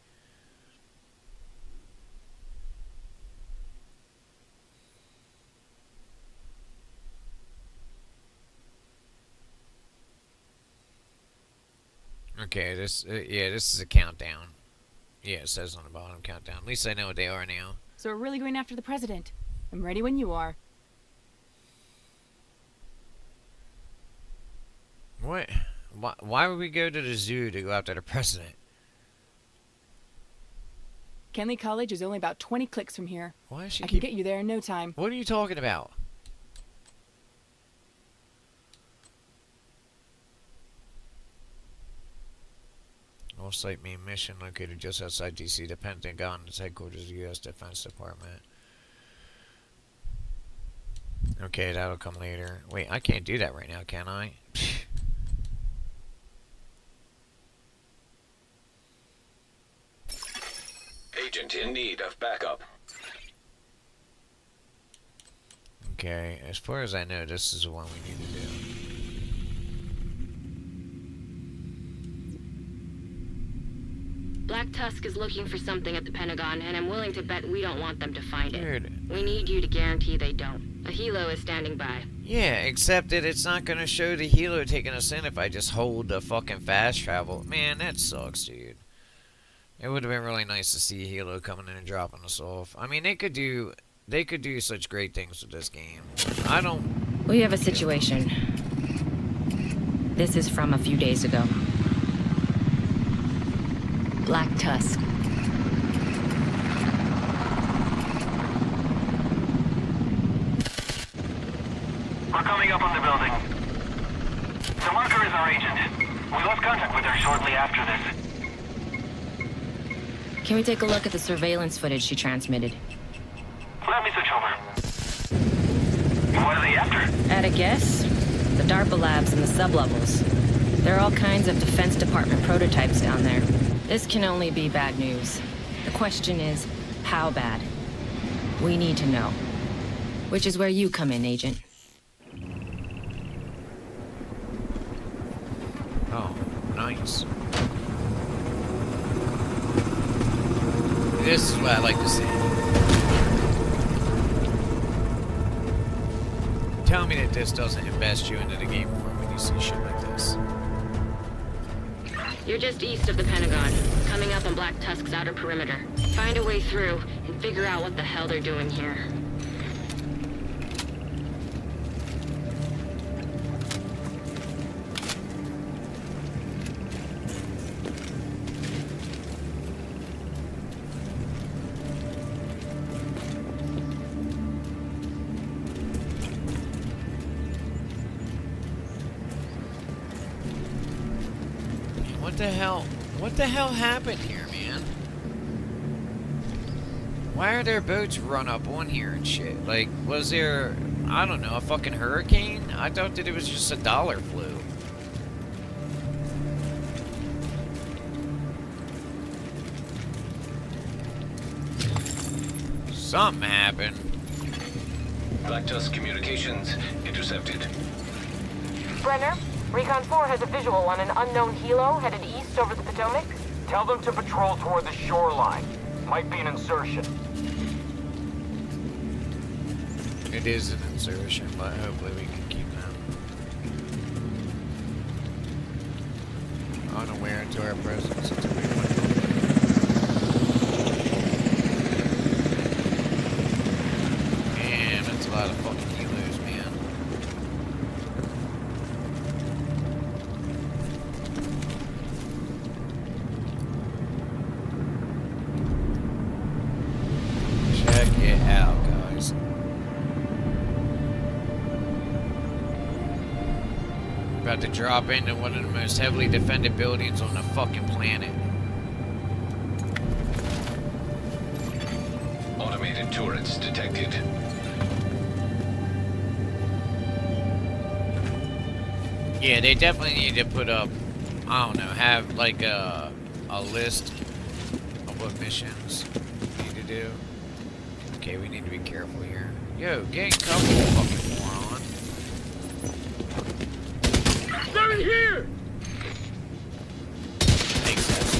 Okay, yeah, this is a countdown. Yeah, it says on the bottom, countdown. At least I know what they are now. So we're really going after the president. I'm ready when you are. What? Why would we go to the zoo to go after the president? Kenley College is only about 20 clicks from here. Why is she I can get you there in no time. What are you talking about? All-site main mission located just outside D.C. The Pentagon is headquarters of the U.S. Defense Department. Okay, that'll come later. Wait, I can't do that right now, can I? Agent in need of backup. Okay, as far as I know, this is the one we need to do. Black Tusk is looking for something at the Pentagon, and I'm willing to bet we don't want them to find it. Dude. We need you to guarantee they don't. A helo is standing by. Yeah, except that it's not gonna show the helo taking us in if I just hold the fucking fast travel. Man, that sucks, dude. It would have been really nice to see a helo coming in and dropping us off. I mean, they could do such great things with this game. We have a situation. This is from a few days ago. Black Tusk. We're coming up on the building. The marker is our agent. We lost contact with her shortly after this. Can we take a look at the surveillance footage she transmitted? Let me switch over. What are they after? At a guess? The DARPA labs and the sublevels. There are all kinds of Defense Department prototypes down there. This can only be bad news. The question is, how bad? We need to know. Which is where you come in, Agent. Oh, nice. This is what I like to see. Tell me that this doesn't invest you into the game more when you see shit like this. You're just east of the Pentagon, coming up on Black Tusk's outer perimeter. Find a way through, and figure out what the hell they're doing here. What the hell happened here, man? Why are there boats run up on here and shit? Like, was there, I don't know, a fucking hurricane? I thought that it was just a dollar flu. Something happened. Black Tusk communications intercepted. Brenner, Recon 4 has a visual on an unknown helo headed east over the Potomac. Tell them to patrol toward the shoreline. Might be an insertion. It is an insertion, but hopefully we can keep them unaware to our presence until we find them. About to drop into one of the most heavily defended buildings on the fucking planet. Automated turrets detected. Yeah, they definitely need to put up, I don't know, have like a list of what missions we need to do. Okay, we need to be careful here. Yo, get in cover, you fucking moron. They're in here! Makes sense.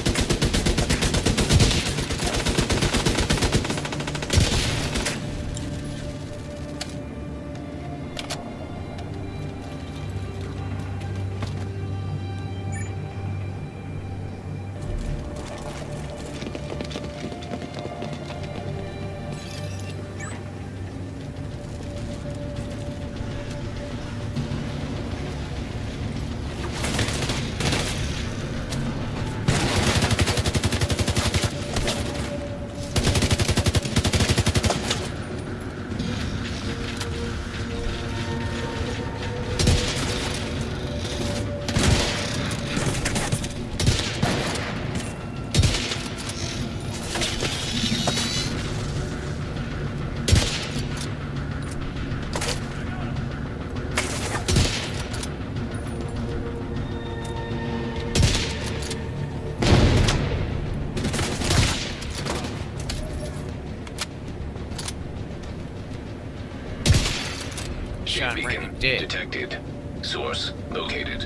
Shot him right in the dick. Detected. Source located.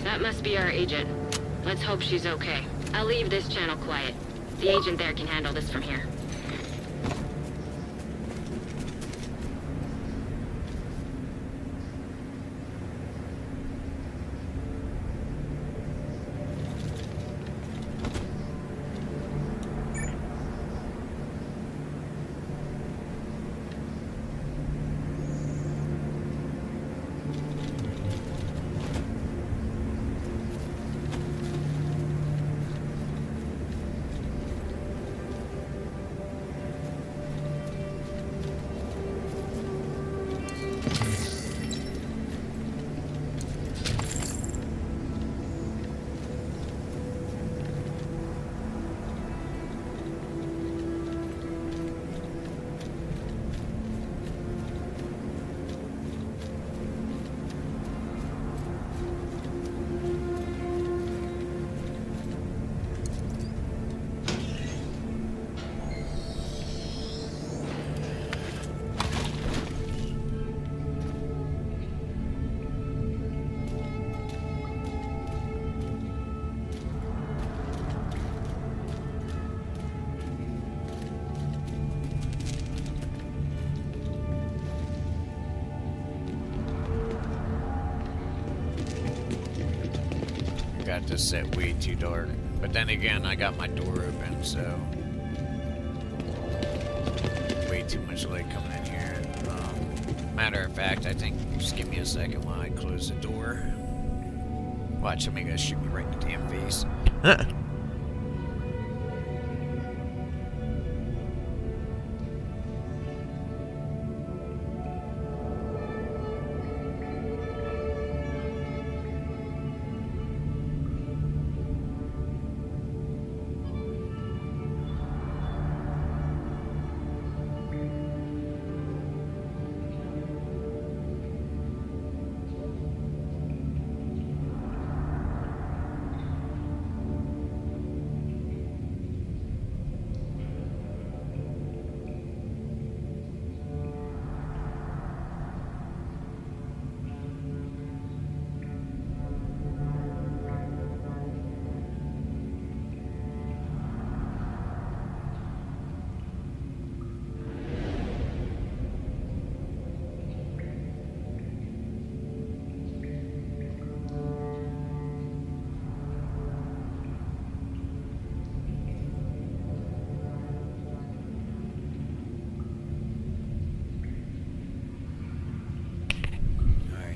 That must be our agent. Let's hope she's okay. I'll leave this channel quiet. The agent there can handle this from here. Got this set way too dark. But then again, I got my door open, so way too much light coming in here. Matter of fact, I think just give me a second while I close the door. Watch somebody gonna shoot me right in the damn face.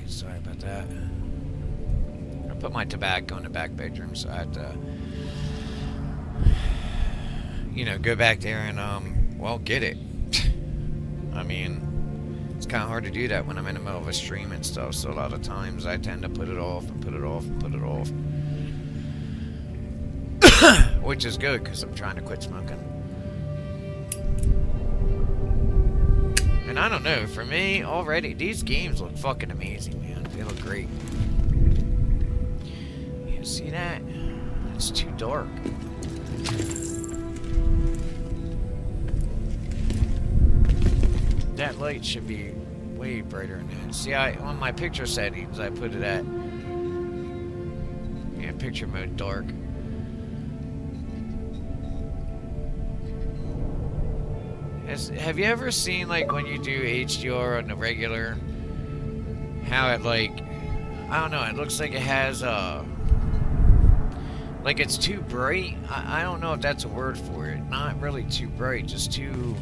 Sorry about that. I put my tobacco in the back bedroom, so I had to, you know, go back there and, well, get it. I mean, It's kind of hard to do that when I'm in the middle of a stream and stuff, so a lot of times I tend to put it off and put it off and put it off. Which is good, because I'm trying to quit smoking. And I don't know, for me, already, these games look fucking amazing, man. They look great. You see that? It's too dark. That light should be way brighter than that. See, on my picture settings, I put it at, yeah, picture mode dark. Have you ever seen, like, when you do HDR on the regular, how it, like, I don't know, it looks like it has, like it's too bright? I don't know if that's a word for it. Not really too bright, just too,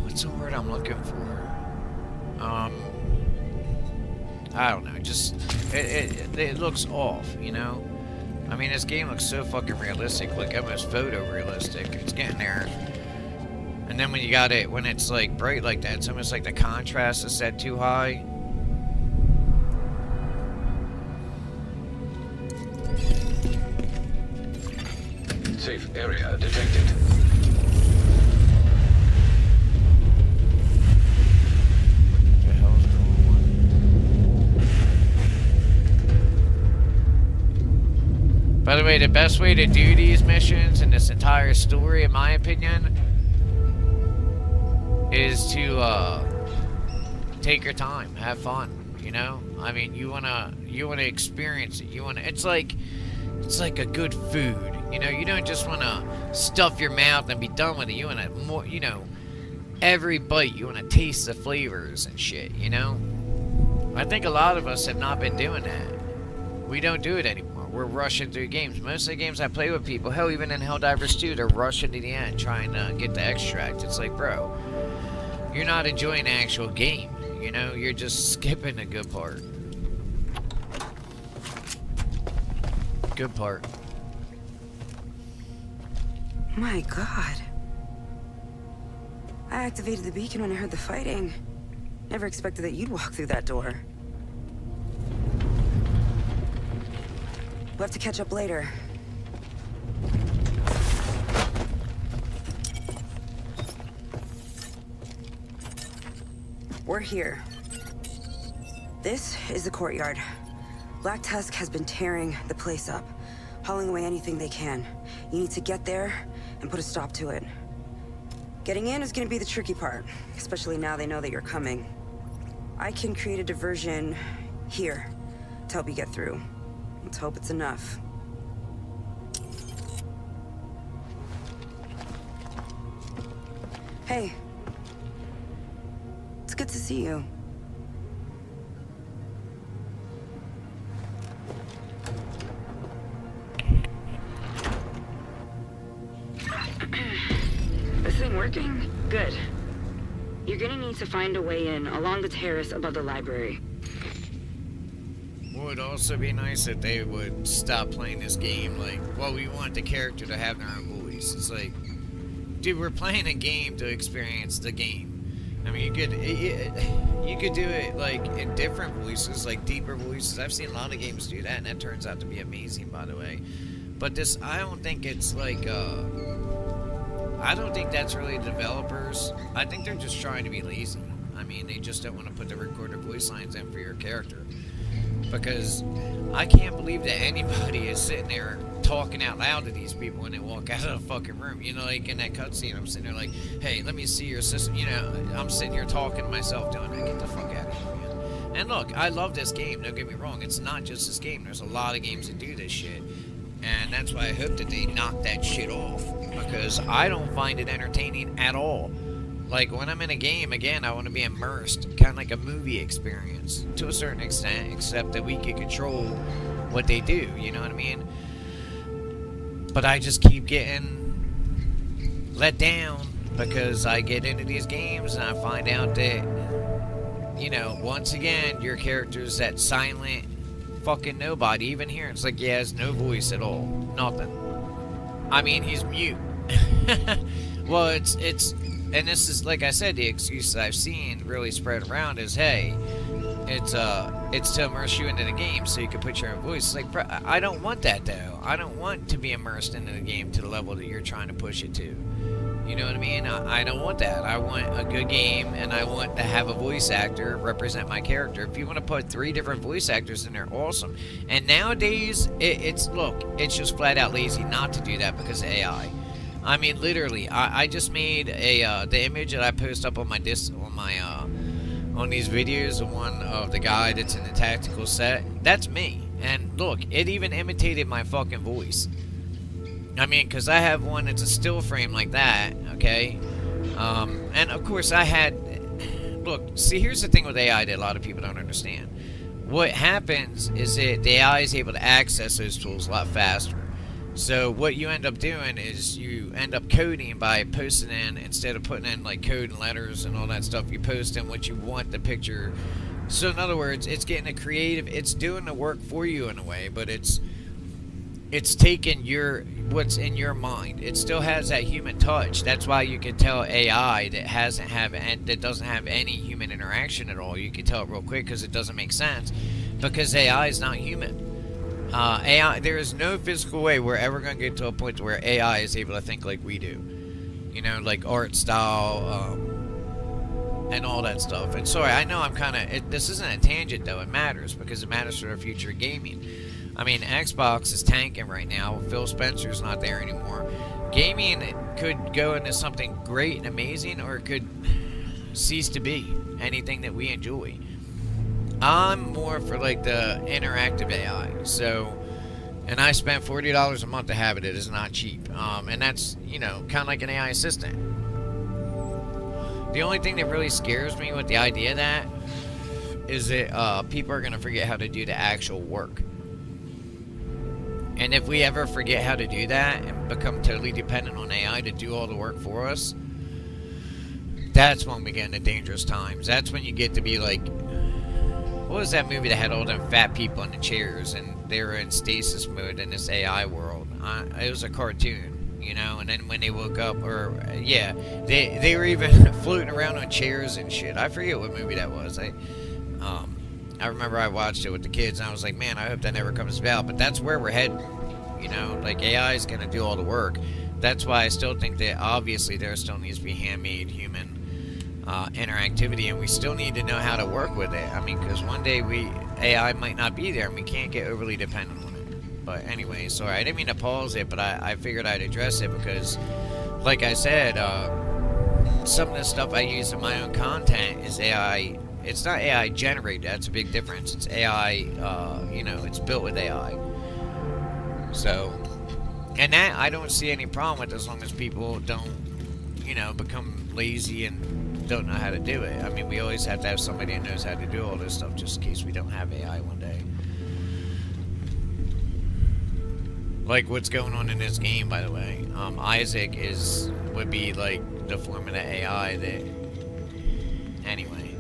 what's the word I'm looking for? I don't know, just, it looks off, you know? I mean, this game looks so fucking realistic, like almost photorealistic. It's getting there. And then when you got it, when it's like bright like that, it's almost like the contrast is set too high. Safe area detected. By the way, the best way to do these missions in this entire story, in my opinion, is to take your time, have fun. You know, I mean, you wanna experience it. It's like a good food. You know, you don't just wanna stuff your mouth and be done with it. You wanna more. You know, every bite you wanna taste the flavors and shit. You know, I think a lot of us have not been doing that. We don't do it anymore. We're rushing through games. Most of the games I play with people, hell, even in Helldivers 2, they're rushing to the end, trying to get the extract. It's like, bro, you're not enjoying the actual game. You know, you're just skipping the good part. Good part. My God. I activated the beacon when I heard the fighting. Never expected that you'd walk through that door. We'll have to catch up later. We're here. This is the courtyard. Black Tusk has been tearing the place up, hauling away anything they can. You need to get there and put a stop to it. Getting in is gonna be the tricky part, especially now they know that you're coming. I can create a diversion here to help you get through. Let's hope it's enough. Hey. It's good to see you. This thing working? Good. You're gonna need to find a way in along the terrace above the library. Would also be nice if they would stop playing this game like, well, we want the character to have their own voice. It's like, dude, we're playing a game to experience the game. I mean, you could do it like in different voices, like deeper voices. I've seen a lot of games do that, and that turns out to be amazing, by the way. But this, I don't think it's like, I don't think that's really developers. I think they're just trying to be lazy. I mean, they just don't want to put the recorded voice lines in for your character. Because I can't believe that anybody is sitting there talking out loud to these people when they walk out of the fucking room. You know, like in that cutscene, I'm sitting there like, hey, let me see your system. You know, I'm sitting here talking to myself, doing that. Get the fuck out of here, man. And look, I love this game. Don't get me wrong. It's not just this game. There's a lot of games that do this shit. And that's why I hope that they knock that shit off. Because I don't find it entertaining at all. Like, when I'm in a game, again, I want to be immersed. Kind of like a movie experience. To a certain extent. Except that we can control what they do. You know what I mean? But I just keep getting let down. Because I get into these games and I find out that, you know, once again, your character's that silent fucking nobody. Even here, it's like he has no voice at all. Nothing. I mean, he's mute. Well, it's and this is, like I said, the excuse that I've seen really spread around is, hey, it's to immerse you into the game so you can put your own voice. Like, bro, I don't want that, though. I don't want to be immersed into the game to the level that you're trying to push it to. You know what I mean? I don't want that. I want a good game, and I want to have a voice actor represent my character. If you want to put 3 different voice actors in there, awesome. And nowadays, it's just flat out lazy not to do that because of AI. I mean, literally, I just made the image that I post up on my on these videos, the one of the guy that's in the tactical set. That's me. And look, it even imitated my fucking voice. I mean, because I have one that's a still frame like that, okay? And of course I had... Look, see, here's the thing with AI that a lot of people don't understand. What happens is that the AI is able to access those tools a lot faster. So what you end up doing is you end up coding by posting in, instead of putting in like code and letters and all that stuff, you post in what you want the picture. So in other words, it's getting a creative, it's doing the work for you in a way, but it's taking what's in your mind. It still has that human touch. That's why you can tell AI that doesn't have any human interaction at all. You can tell it real quick because it doesn't make sense, because AI is not human. AI, there is no physical way we're ever going to get to a point where AI is able to think like we do. You know, like art style, and all that stuff. And sorry, I know I'm kind of... This isn't a tangent, though. It matters, because it matters for the future of gaming. I mean, Xbox is tanking right now. Phil Spencer's not there anymore. Gaming could go into something great and amazing, or it could cease to be anything that we enjoy. I'm more for like the interactive AI. So, and I spent $40 a month to have it. It is not cheap. And that's, you know, kind of like an AI assistant. The only thing that really scares me with the idea of that is that people are going to forget how to do the actual work. And if we ever forget how to do that and become totally dependent on AI to do all the work for us, that's when we get into dangerous times. That's when you get to be like... What was that movie that had all them fat people in the chairs and they were in stasis mode in this AI world? It was a cartoon, you know, and then when they woke up, or, yeah, they were even floating around on chairs and shit. I forget what movie that was. I remember I watched it with the kids and I was like, man, I hope that never comes about. But that's where we're heading, you know, like AI is going to do all the work. That's why I still think that obviously there still needs to be handmade human interactivity, and we still need to know how to work with it. I mean, because one day AI might not be there and we can't get overly dependent on it. But anyway, sorry, I didn't mean to pause it, but I figured I'd address it because, like I said, some of the stuff I use in my own content is AI. It's not AI generated. That's a big difference. It's AI, you know, it's built with AI. So, and that I don't see any problem with, as long as people don't, you know, become lazy and don't know how to do it. I mean, we always have to have somebody that knows how to do all this stuff, just in case we don't have AI one day. Like what's going on in this game, by the way. Isaac would be like the form of the AI that... Anyway.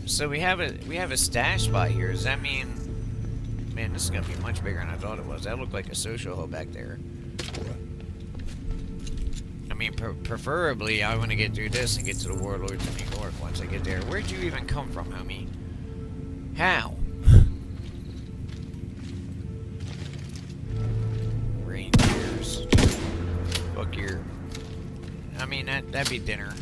So we have a stash spot here. Does that mean... Man, this is going to be much bigger than I thought it was. That looked like a social hub back there. I mean, preferably, I want to get through this and get to the Warlords of New York once I get there. Where'd you even come from, homie? How? Rangers. Fuck your... I mean, that'd be dinner.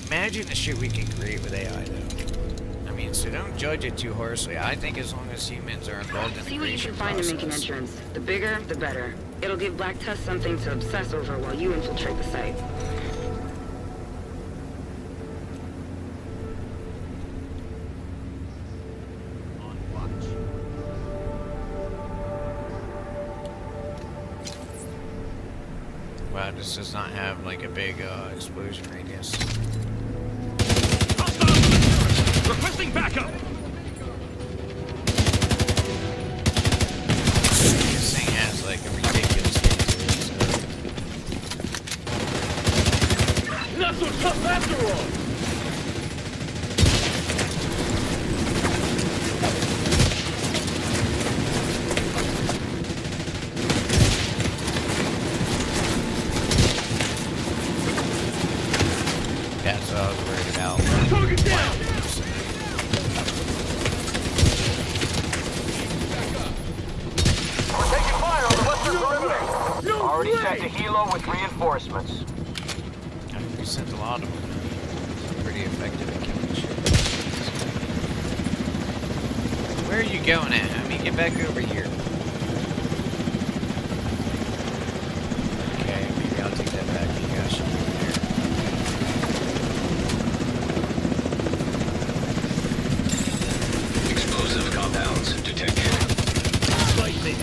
Imagine the shit we can create with AI, though. I mean, so don't judge it too harshly. I think as long as humans are involved in the creation process... See what you can find to make an entrance. The bigger, the better. It'll give Black Tusk something to obsess over while you infiltrate the site. Wow, this does not have like a big explosion radius. Requesting backup! This thing has like a ridiculous game. Not so tough after all! Already sent a helo with reinforcements. I think we sent a lot of them. Pretty effective at killing shit. Where are you going at? I mean, get back over here. Okay, maybe I'll take that back. You guys should be there. Explosive compounds detected. Fight me.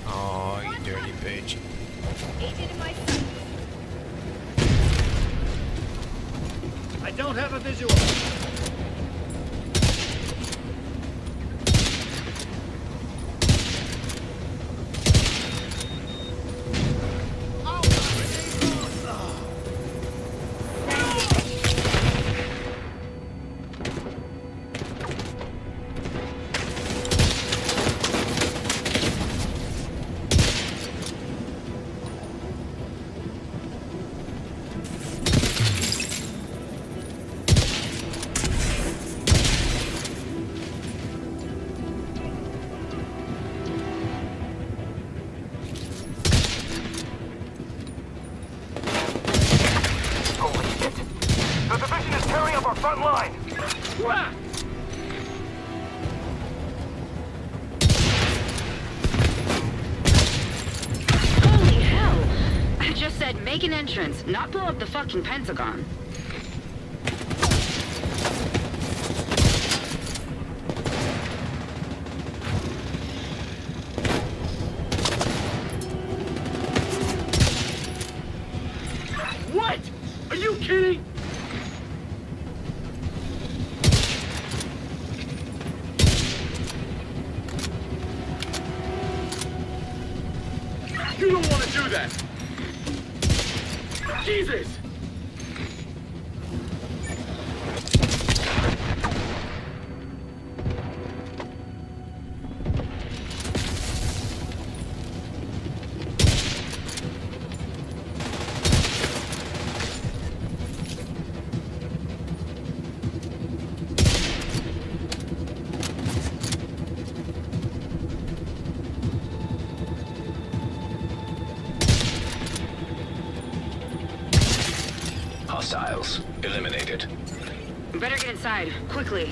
Oh, you dirty bitch. I don't have a visual. Holy shit! The division is tearing up our front line! Holy hell! I just said make an entrance, not blow up the fucking Pentagon. What? Are you kidding? You don't want to do that. Jesus! Hostiles eliminated. Better get inside, quickly.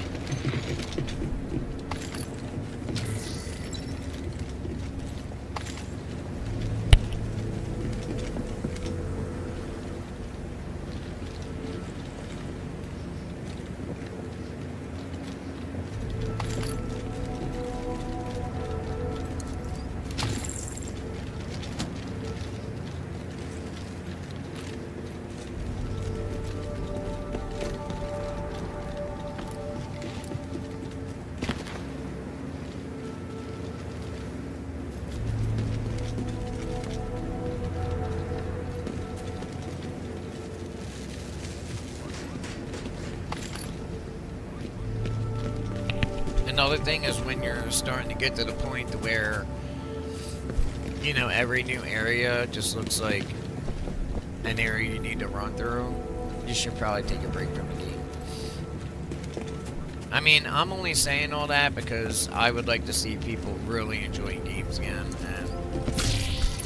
Another thing is when you're starting to get to the point where, you know, every new area just looks like an area you need to run through, you should probably take a break from the game. I mean, I'm only saying all that because I would like to see people really enjoying games again. And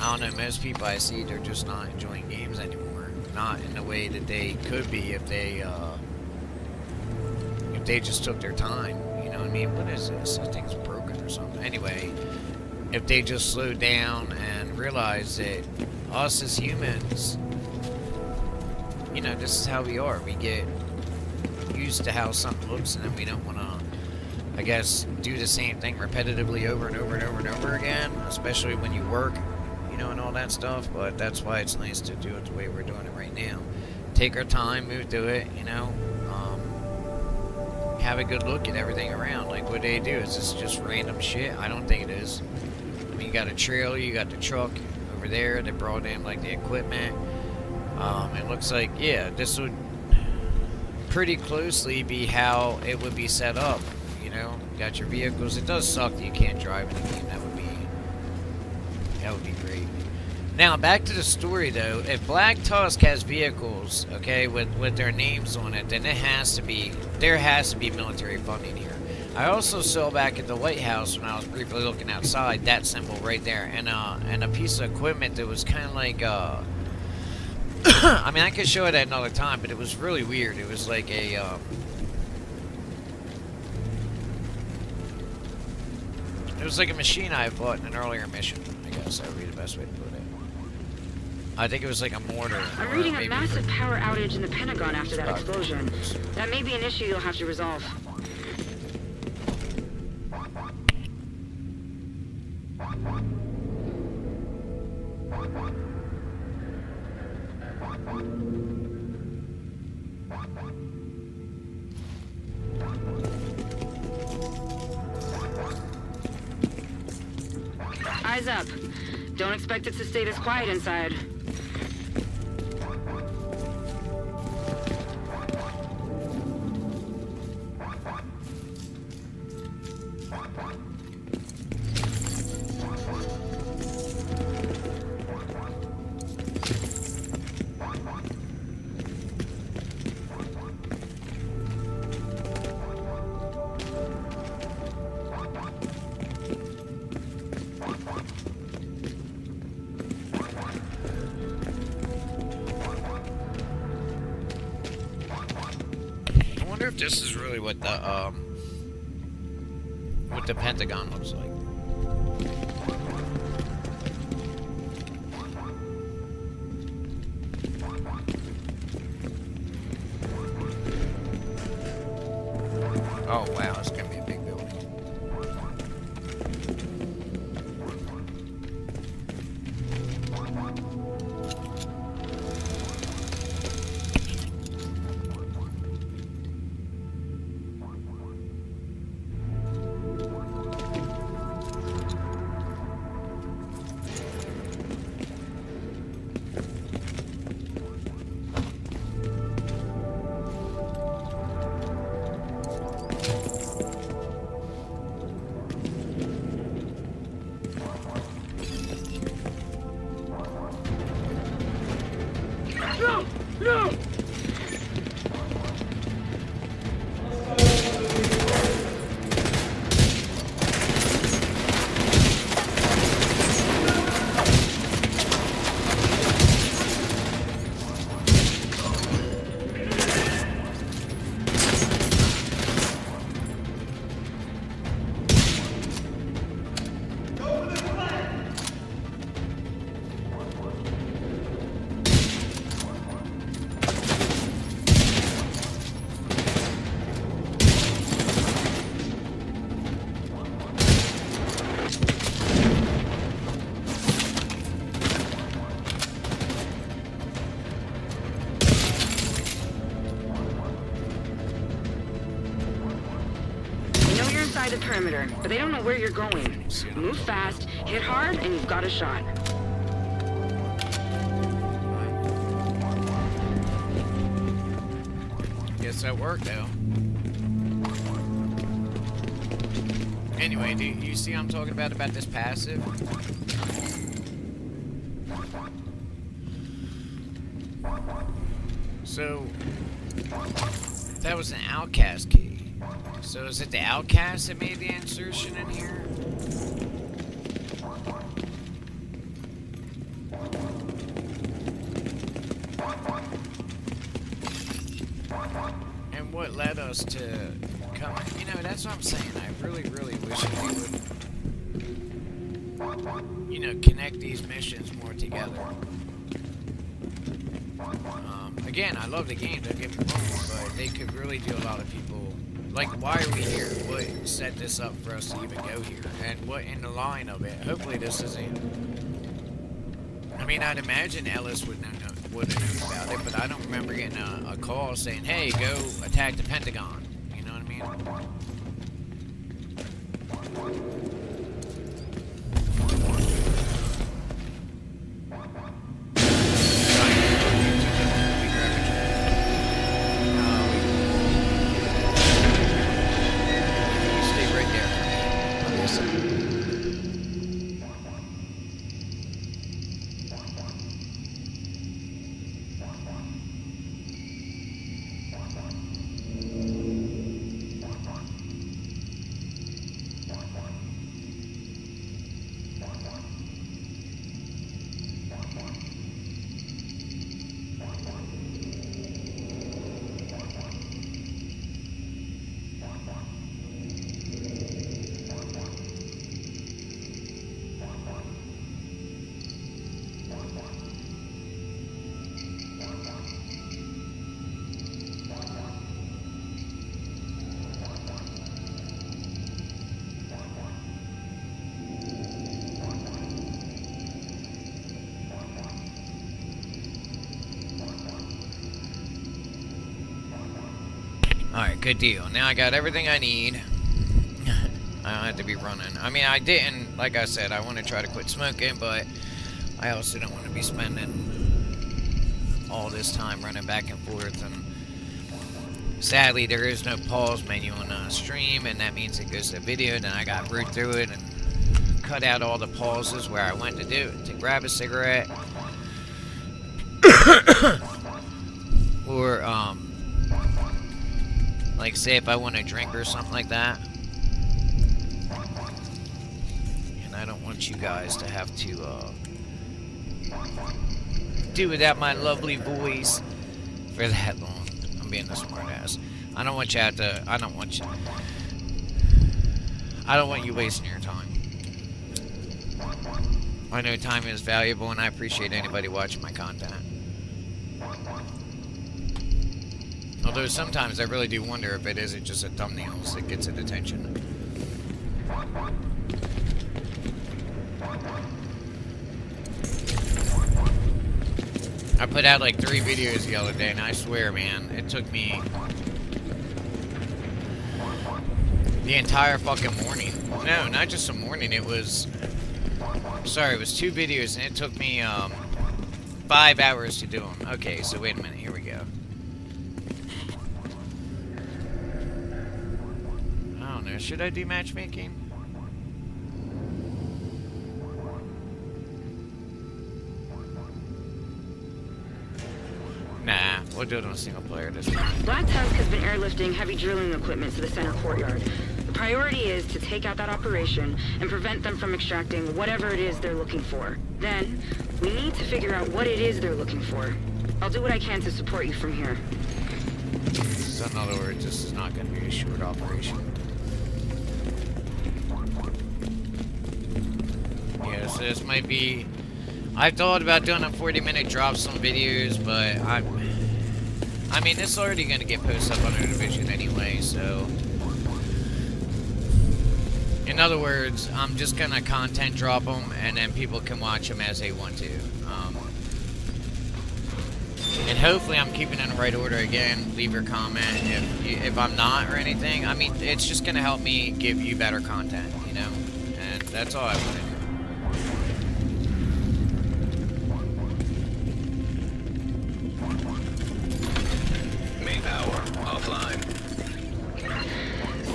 I don't know, most people I see, they're just not enjoying games anymore. Not in the way that they could be if they just took their time. You know what I mean? What is this? I think it's broken or something. Anyway, if they just slowed down and realized that us as humans, you know, this is how we are. We get used to how something looks, and then we don't want to, I guess, do the same thing repetitively over and over and over and over again, especially when you work, you know, and all that stuff. But that's why it's nice to do it the way we're doing it right now. Take our time, move through it, you know, have a good look at everything around. Like, what they do, is this just random shit? I don't think it is. I mean, you got a trailer, you got the truck over there, they brought in, like, the equipment. It looks like, yeah, this would pretty closely be how it would be set up, you know? You got your vehicles. It does suck that you can't drive in the game. That would be great. Now, back to the story, though. If Black Tusk has vehicles, okay, with their names on it, then there has to be military funding here. I also saw back at the White House when I was briefly looking outside, that symbol right there, and a piece of equipment that was kind of like, I mean, I could show it at another time, but it was really weird. It was like a, it was like a machine I bought in an earlier mission, I guess. That would be the best way to put it. I think it was like a mortar. I'm reading a massive power outage in the Pentagon after that explosion. That may be an issue you'll have to resolve. Eyes up. Don't expect it to stay this quiet inside. I wonder if this is really what the Pentagon looks like. Oh wow, it's gonna be a big building. No! No! The perimeter, but they don't know where you're going. Move fast, hit hard, and you've got a shot. Guess that worked, though. Anyway, do you see what I'm talking about this passive? So, that was an outcast key. So is it the Outcast that made the insertion in here? And what led us to come... You know, that's what I'm saying. I really, really wish that we would, you know, connect these missions more together. Again, I love the game, don't get me wrong, but they could really do a lot of people... Like, why are we here? What set this up for us to even go here? And what in the line of it? Hopefully this isn't... I mean, I'd imagine Ellis would have known about it, but I don't remember getting a call saying, hey, go attack the Pentagon. You know what I mean? Alright, good deal. Now I got everything I need. I don't have to be running. I mean, I didn't, like I said, I want to try to quit smoking, but I also don't want to be spending all this time running back and forth. And sadly, there is no pause menu on the stream, and that means it goes to video. Then I got to root through it and cut out all the pauses where I went to grab a cigarette. Or, like, say if I want a drink or something like that. And I don't want you guys to have to, do without my lovely voice for that long. I'm being a smart ass. I don't want you to have to, I don't want you wasting your time. I know time is valuable, and I appreciate anybody watching my content. Although sometimes I really do wonder if it isn't just a thumbnail that gets it attention. I put out like 3 videos the other day, and I swear, man, it took me the entire fucking morning. No, not just a morning, it was... Sorry, it was 2 videos, and it took me 5 hours to do them. Okay, so wait a minute, here we go. Should I do matchmaking? Nah, we'll do it on a single player this time. Black Tusk has been airlifting heavy drilling equipment to the center courtyard. The priority is to take out that operation and prevent them from extracting whatever it is they're looking for. Then, we need to figure out what it is they're looking for. I'll do what I can to support you from here. So in other words, this is not going to be a short operation. Yeah, so this might be... I thought about doing a 40-minute drops on videos, but I mean, it's already going to get posted up on our division anyway, so... In other words, I'm just going to content drop them, and then people can watch them as they want to. And hopefully I'm keeping in the right order again. Leave your comment if I'm not or anything. I mean, it's just going to help me give you better content, you know? And that's all I want to do. Main power offline.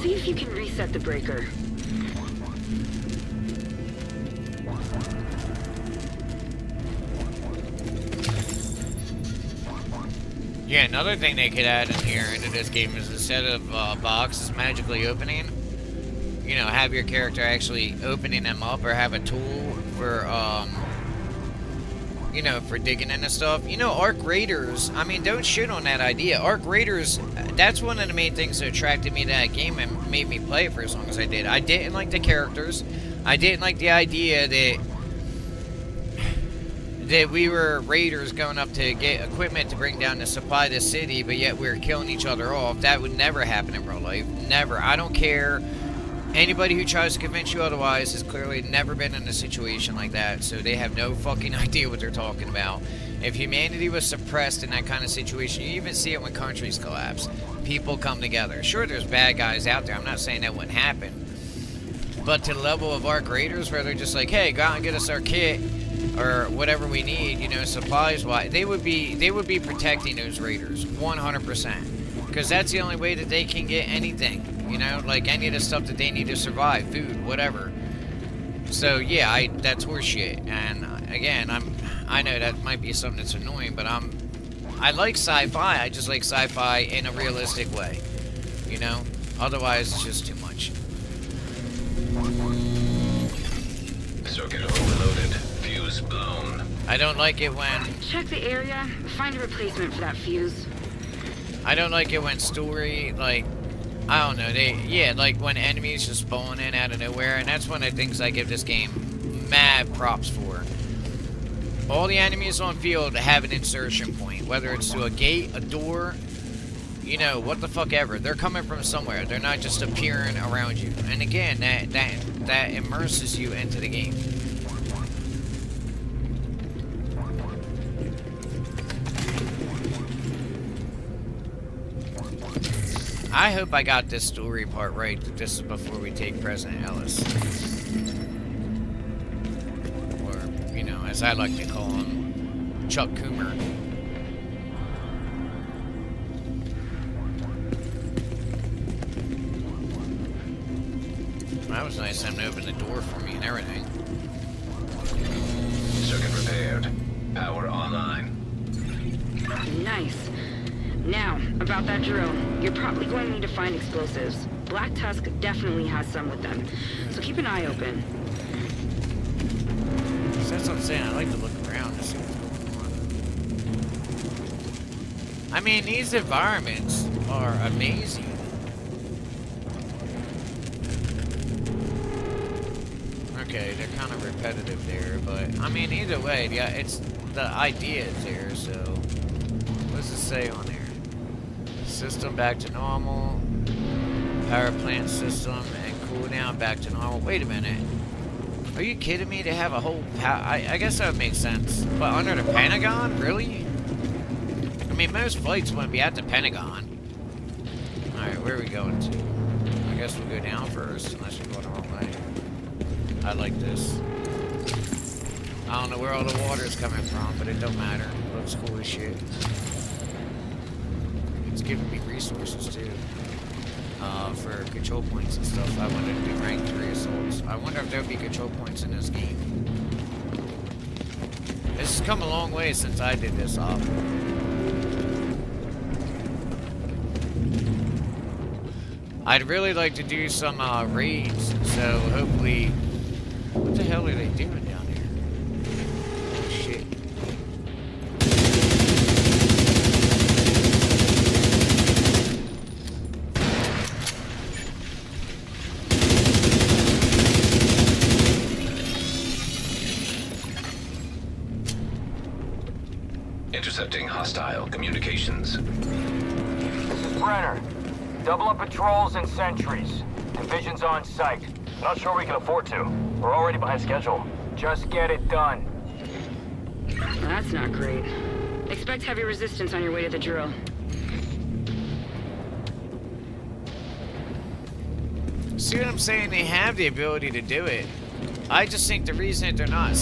See if you can reset the breaker. Yeah, another thing they could add in here into this game is instead of boxes magically opening, you know, have your character actually opening them up, or have a tool for, you know, for digging into stuff. You know, Arc Raiders, I mean, don't shit on that idea. Arc Raiders, that's one of the main things that attracted me to that game and made me play it for as long as I did. I didn't like the characters. I didn't like the idea that we were raiders going up to get equipment to bring down to supply the city, but yet we were killing each other off. That would never happen in real life. Never. I don't care. Anybody who tries to convince you otherwise has clearly never been in a situation like that, so they have no fucking idea what they're talking about. If humanity was suppressed in that kind of situation, you even see it when countries collapse. People come together. Sure, there's bad guys out there. I'm not saying that wouldn't happen. But to the level of Arc Raiders, where they're just like, hey, go out and get us our kit, or whatever we need, you know, supplies-wise, they would be protecting those raiders, 100%. Because that's the only way that they can get anything. You know, like any of the stuff that they need to survive, food, whatever. So yeah, that's horseshit. And again, I know that might be something that's annoying, but I like sci-fi. I just like sci-fi in a realistic way. You know, otherwise it's just too much. Circuit overloaded. Fuse blown. I don't like it when. Check the area. Find a replacement for that fuse. I don't like it when story, like, I don't know, like when enemies just spawn in out of nowhere, and that's one of the things I give this game mad props for. All the enemies on field have an insertion point, whether it's to a gate, a door, you know, what the fuck ever. They're coming from somewhere. They're not just appearing around you. And again, that immerses you into the game. I hope I got this story part right. This is before we take President Ellis. Or, you know, as I like to call him, Chuck Coomer. That was nice of them to open the door for me and everything. Circuit repaired. Power online. Nice. Now, about that drill. You're probably going to need to find explosives. Black Tusk definitely has some with them, so keep an eye open. So that's what I'm saying. I like to look around to see what's going on. I mean, these environments are amazing. Okay, they're kind of repetitive there, but I mean, either way, yeah, it's the idea is there. So, what does it say on there? System back to normal. Power plant system and cooldown back to normal. Wait a minute. Are you kidding me? To have a whole I guess that would make sense. But under the Pentagon? Really? I mean, most flights wouldn't be at the Pentagon. Alright, where are we going to? I guess we'll go down first, unless we're going the wrong way. I like this. I don't know where all the water's coming from, but it don't matter. It looks cool as shit. It's giving me resources too, for control points and stuff. I wanted to do rank 3 assaults. I wonder if there'll be control points in this game. This has come a long way since I did this op. I'd really like to do some raids, so hopefully. What the hell are they doing down here? Oh, shit. Intercepting hostile communications. This is Brenner. Double up patrols and sentries. Division's on site. Not sure we can afford to. We're already behind schedule. Just get it done. That's not great. Expect heavy resistance on your way to the drill. See what I'm saying? They have the ability to do it. I just think the reason that they're not...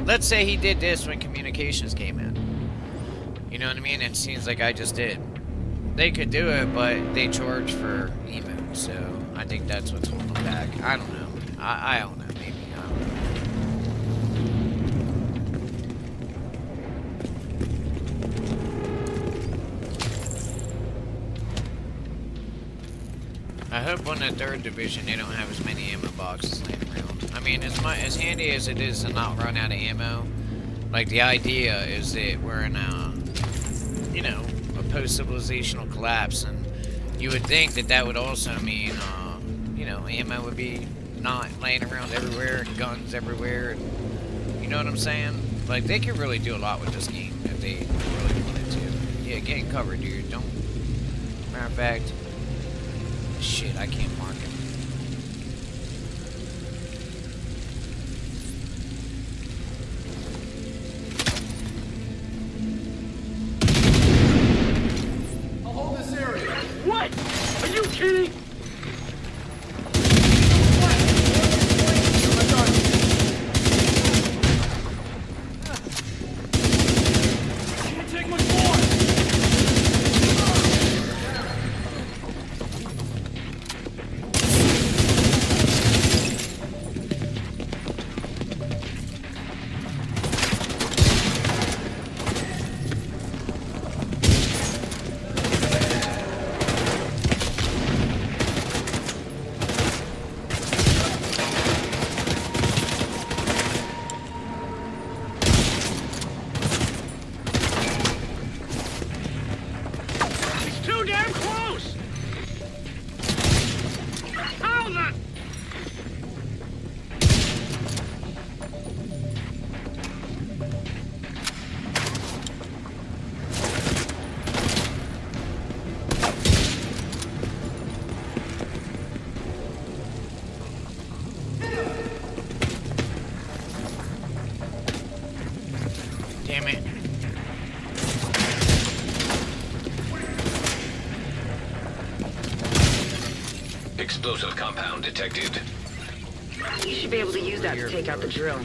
Let's say he did this when communications came in. You know what I mean? It seems like I just did. They could do it, but they charge for emo, so I think that's what's holding them back. I don't know. I don't know, maybe. I don't know. I hope on the 3rd division they don't have as many ammo boxes laying around. I mean, as handy as it is to not run out of ammo, like the idea is that we're in a, you know, a post-civilizational collapse, and you would think that that would also mean, you know, ammo would be not laying around everywhere, guns everywhere, and, you know what I'm saying? Like, they could really do a lot with this game if they really wanted to. Yeah, get in cover, dude. Don't. Matter of fact, shit, I can't mark it. I'll hold this area. What? Are you kidding? Can't take much more. It's too damn close. How the... Damn it. Explosive compound detected. You should be able to use that to take out the drill.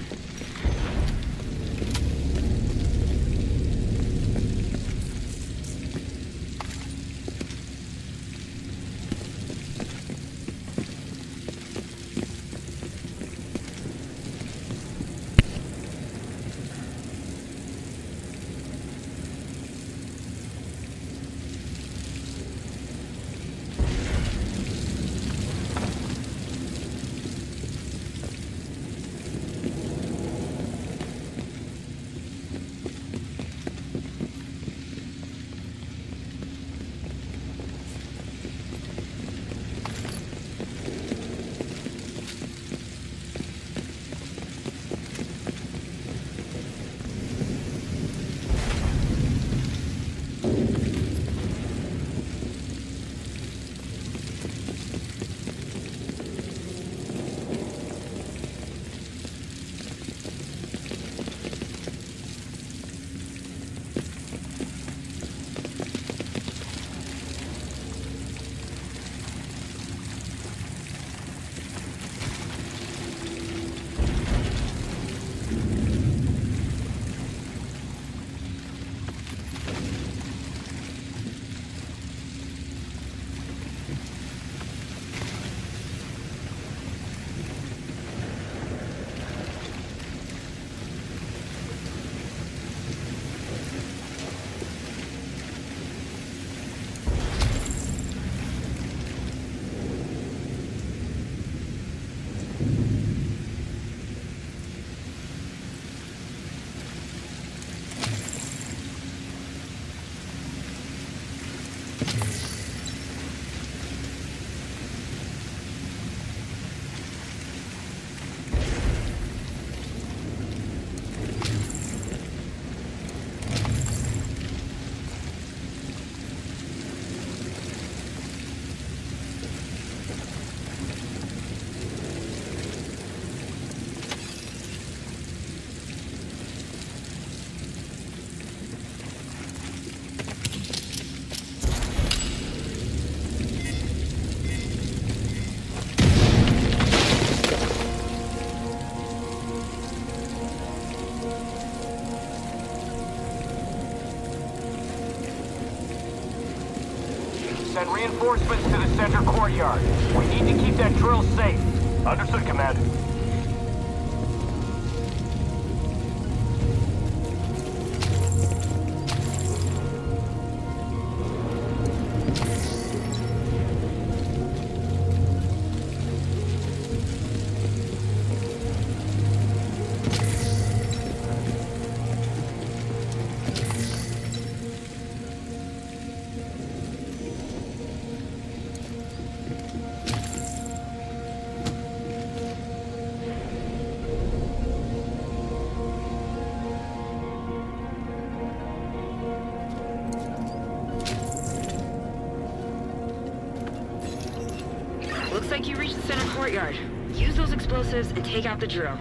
Send reinforcements to the center courtyard. We need to keep that drill safe. Understood, Commander. think you reached the center courtyard. Use those explosives and take out the drill.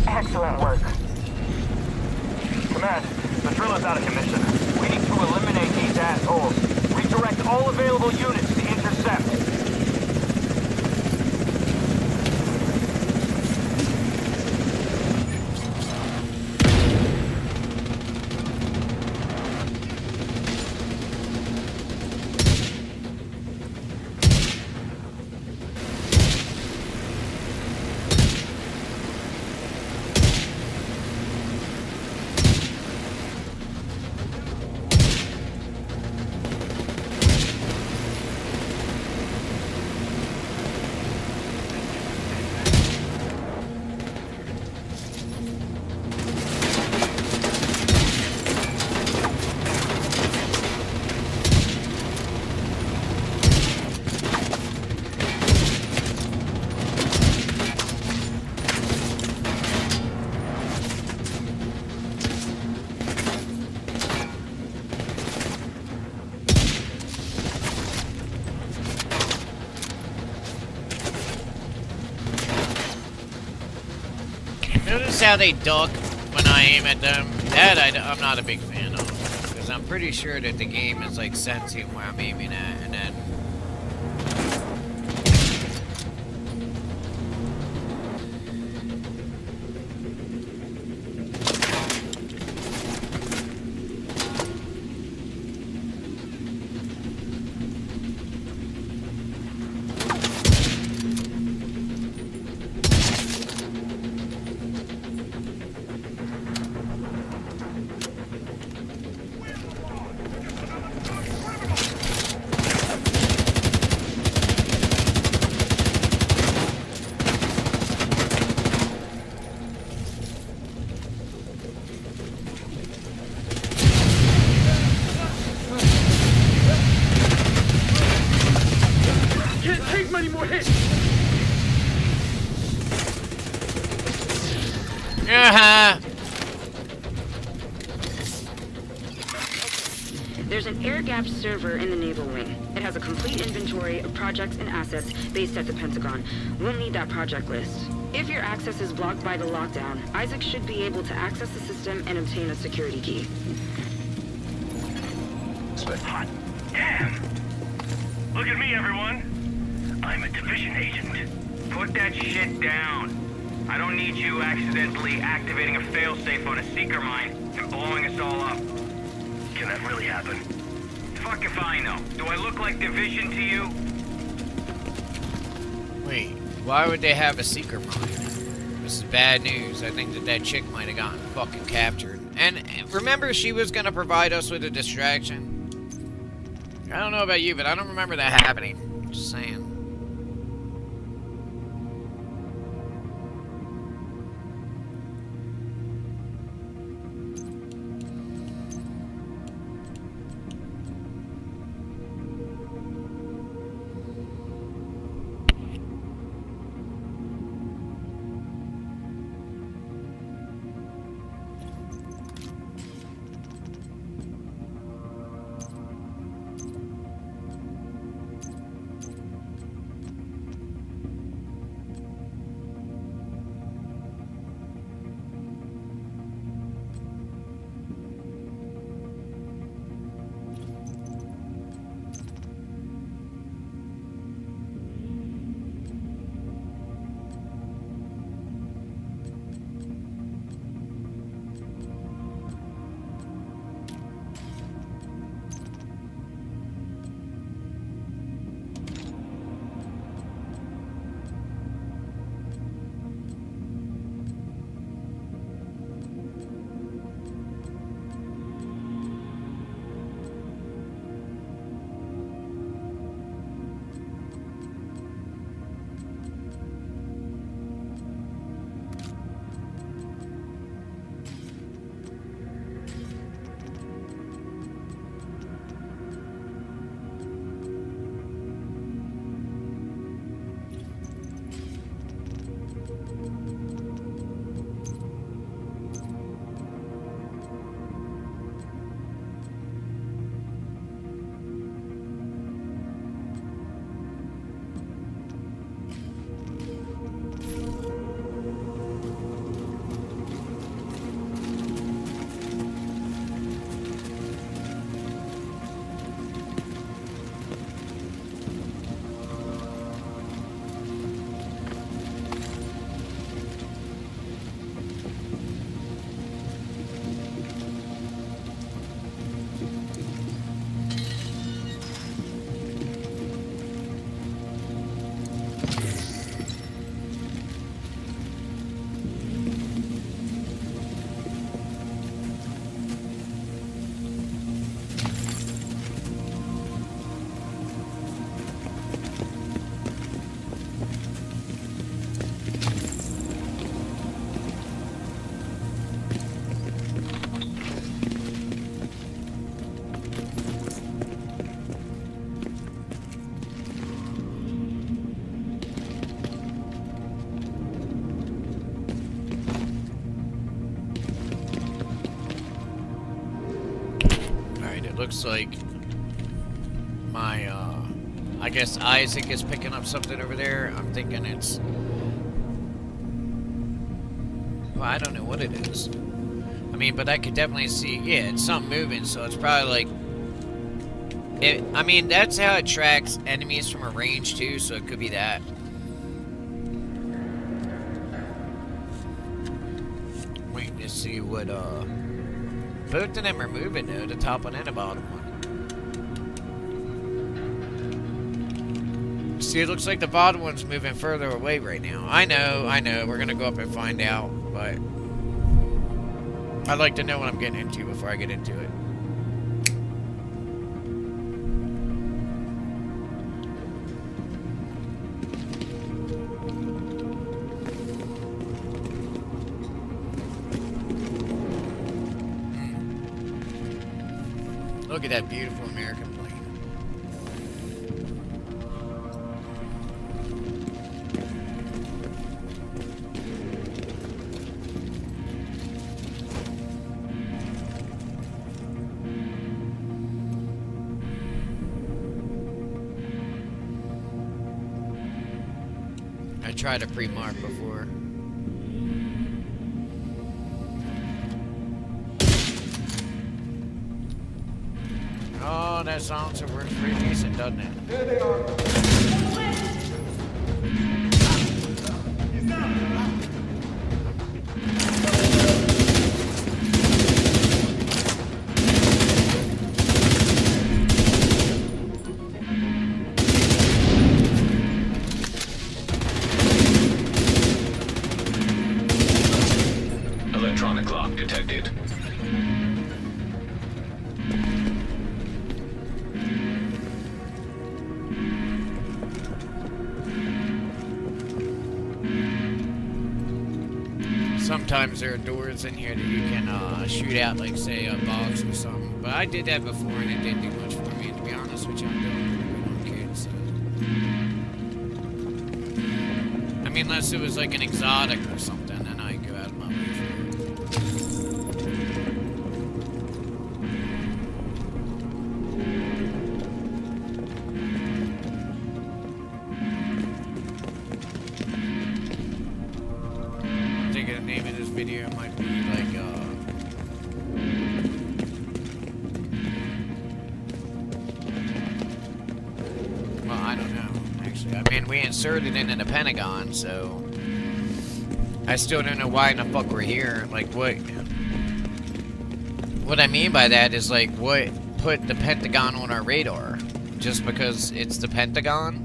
Excellent work. Command, the drill is out of commission. We need to eliminate these assholes. Redirect all available units to intercept. Notice how they duck when I aim at them? That I'm not a big fan of. Because I'm pretty sure that the game is like sensing where I'm aiming at, and then... air-gapped server in the Naval Wing. It has a complete inventory of projects and assets based at the Pentagon. We'll need that project list. If your access is blocked by the lockdown, Isaac should be able to access the system and obtain a security key. Hot damn! Look at me, everyone. I'm a division agent. Put that shit down. I don't need you accidentally activating a failsafe on a seeker mine and blowing us all up. Can that really happen? Fuck if I know. Do I look like division to you? Wait, why would they have a seeker mine? This is bad news. I think that chick might have gotten fucking captured. And remember, she was gonna provide us with a distraction? I don't know about you, but I don't remember that happening. Just saying. Looks like my, I guess Isaac is picking up something over there. I'm thinking it's... Well, I don't know what it is. I mean, but I could definitely see... Yeah, it's something moving, so it's probably like... I mean, that's how it tracks enemies from a range, too, so it could be that. Waiting to see what, both of them are moving, though, the top one and the bottom one. See, it looks like the bottom one's moving further away right now. I know, we're gonna go up and find out, but... I'd like to know what I'm getting into before I get into it. Look at that beautiful American plane. I tried to pre-mark before. Oh, that silencer works pretty decent, doesn't it? There they are. Electronic lock detected. Sometimes there are doors in here that you can shoot out, like say a box or something. But I did that before and it didn't do much for me. To be honest with you, I'm doing pretty good on kids. So. I mean, unless it was like an exotic or something, then I go out of my way for it. I think the name of this video might be like, well, I don't know, actually. I mean, we inserted it in the Pentagon, so I still don't know why in the fuck we're here. Like, what I mean by that is, like, what put the Pentagon on our radar? Just because it's the Pentagon?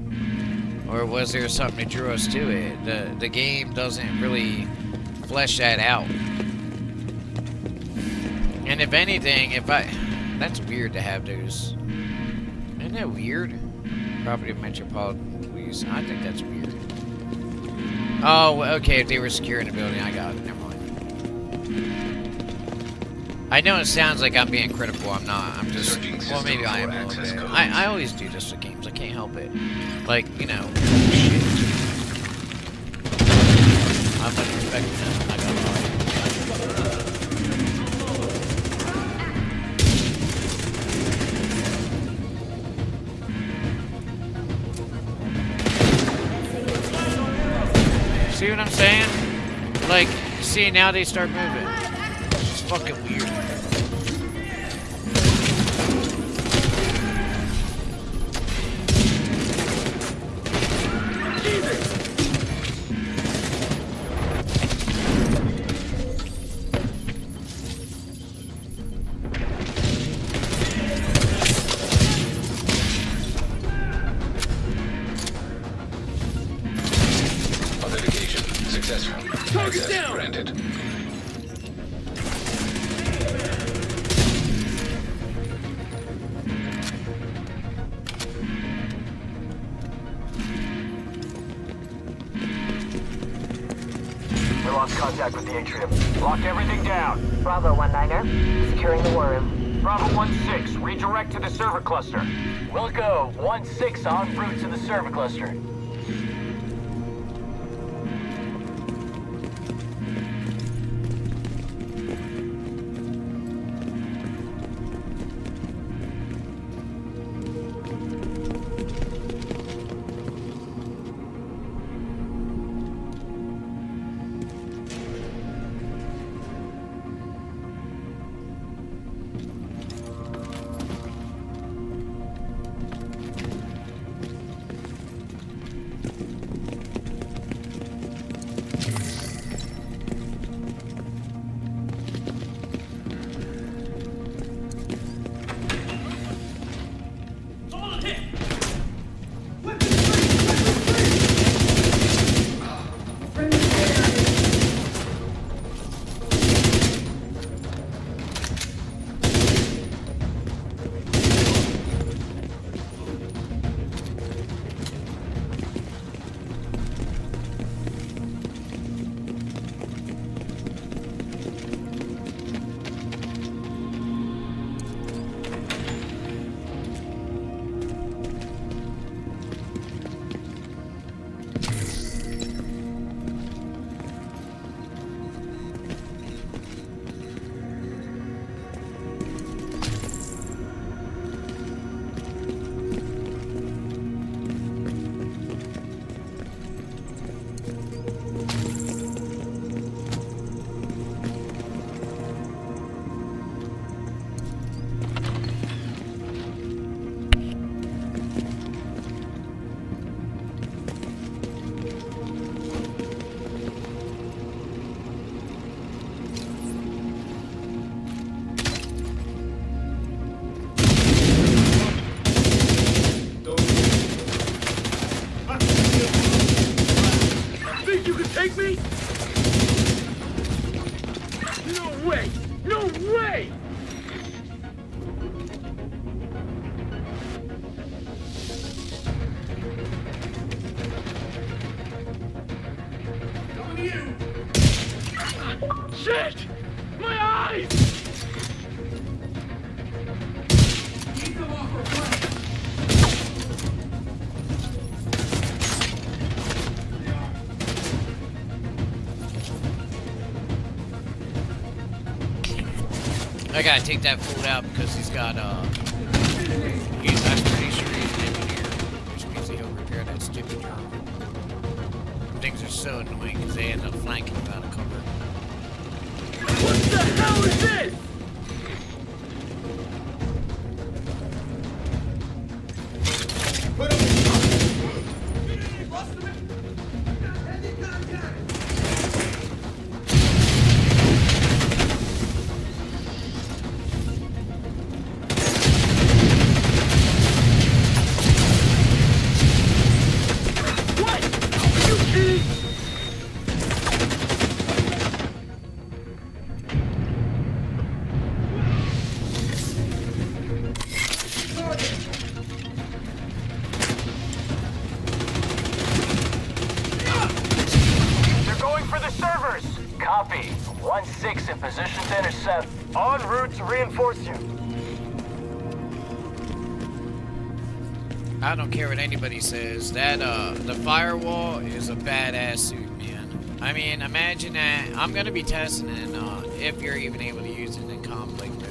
Or was there something that drew us to it? The game doesn't really flesh that out. And if anything, that's weird to have those. Isn't that weird? Property of Metropolitan Police. I think that's weird. Oh, okay, if they were securing the building, I got it. Never mind. I know it sounds like I'm being critical. I'm not. I'm just. Well, maybe I am a little bit. I always do this with games. I can't help it. Like, you know. Shit. I'm not expecting that. I got lie. See what I'm saying? Like, see, now they start moving. It's fucking weird. Authentication successful. Target Access down! granted. We lost contact with the atrium. Lock everything down. Bravo 19er, securing the war room. Bravo 1-6, redirect to the server cluster. We'll go. 1-6 en route to the server cluster. Shit! My eyes! Keep them off our flank. I gotta take that fool out because he's got, I'm pretty sure he's an engineer, which means he'll repair that stupid drone. Things are so annoying because they end up flanking him out of cover. What the hell is this? Copy. 1-6 in position to intercept. En route to reinforce you. I don't care what anybody says. That, the firewall is a badass suit, man. I mean, imagine that. I'm gonna be testing it, if you're even able to use it in conflict mode.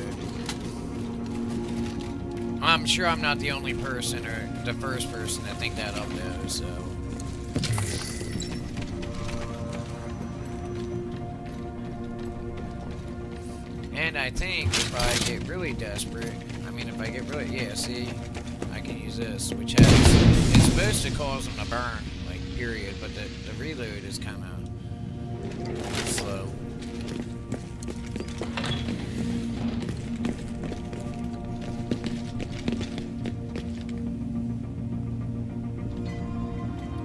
I'm sure I'm not the only person, or the first person to think that up, though, so... And I think if I get really desperate, I mean if I get really, yeah, see, I can use this, which has, it's supposed to cause them to burn, like, period, but the reload is kind of slow.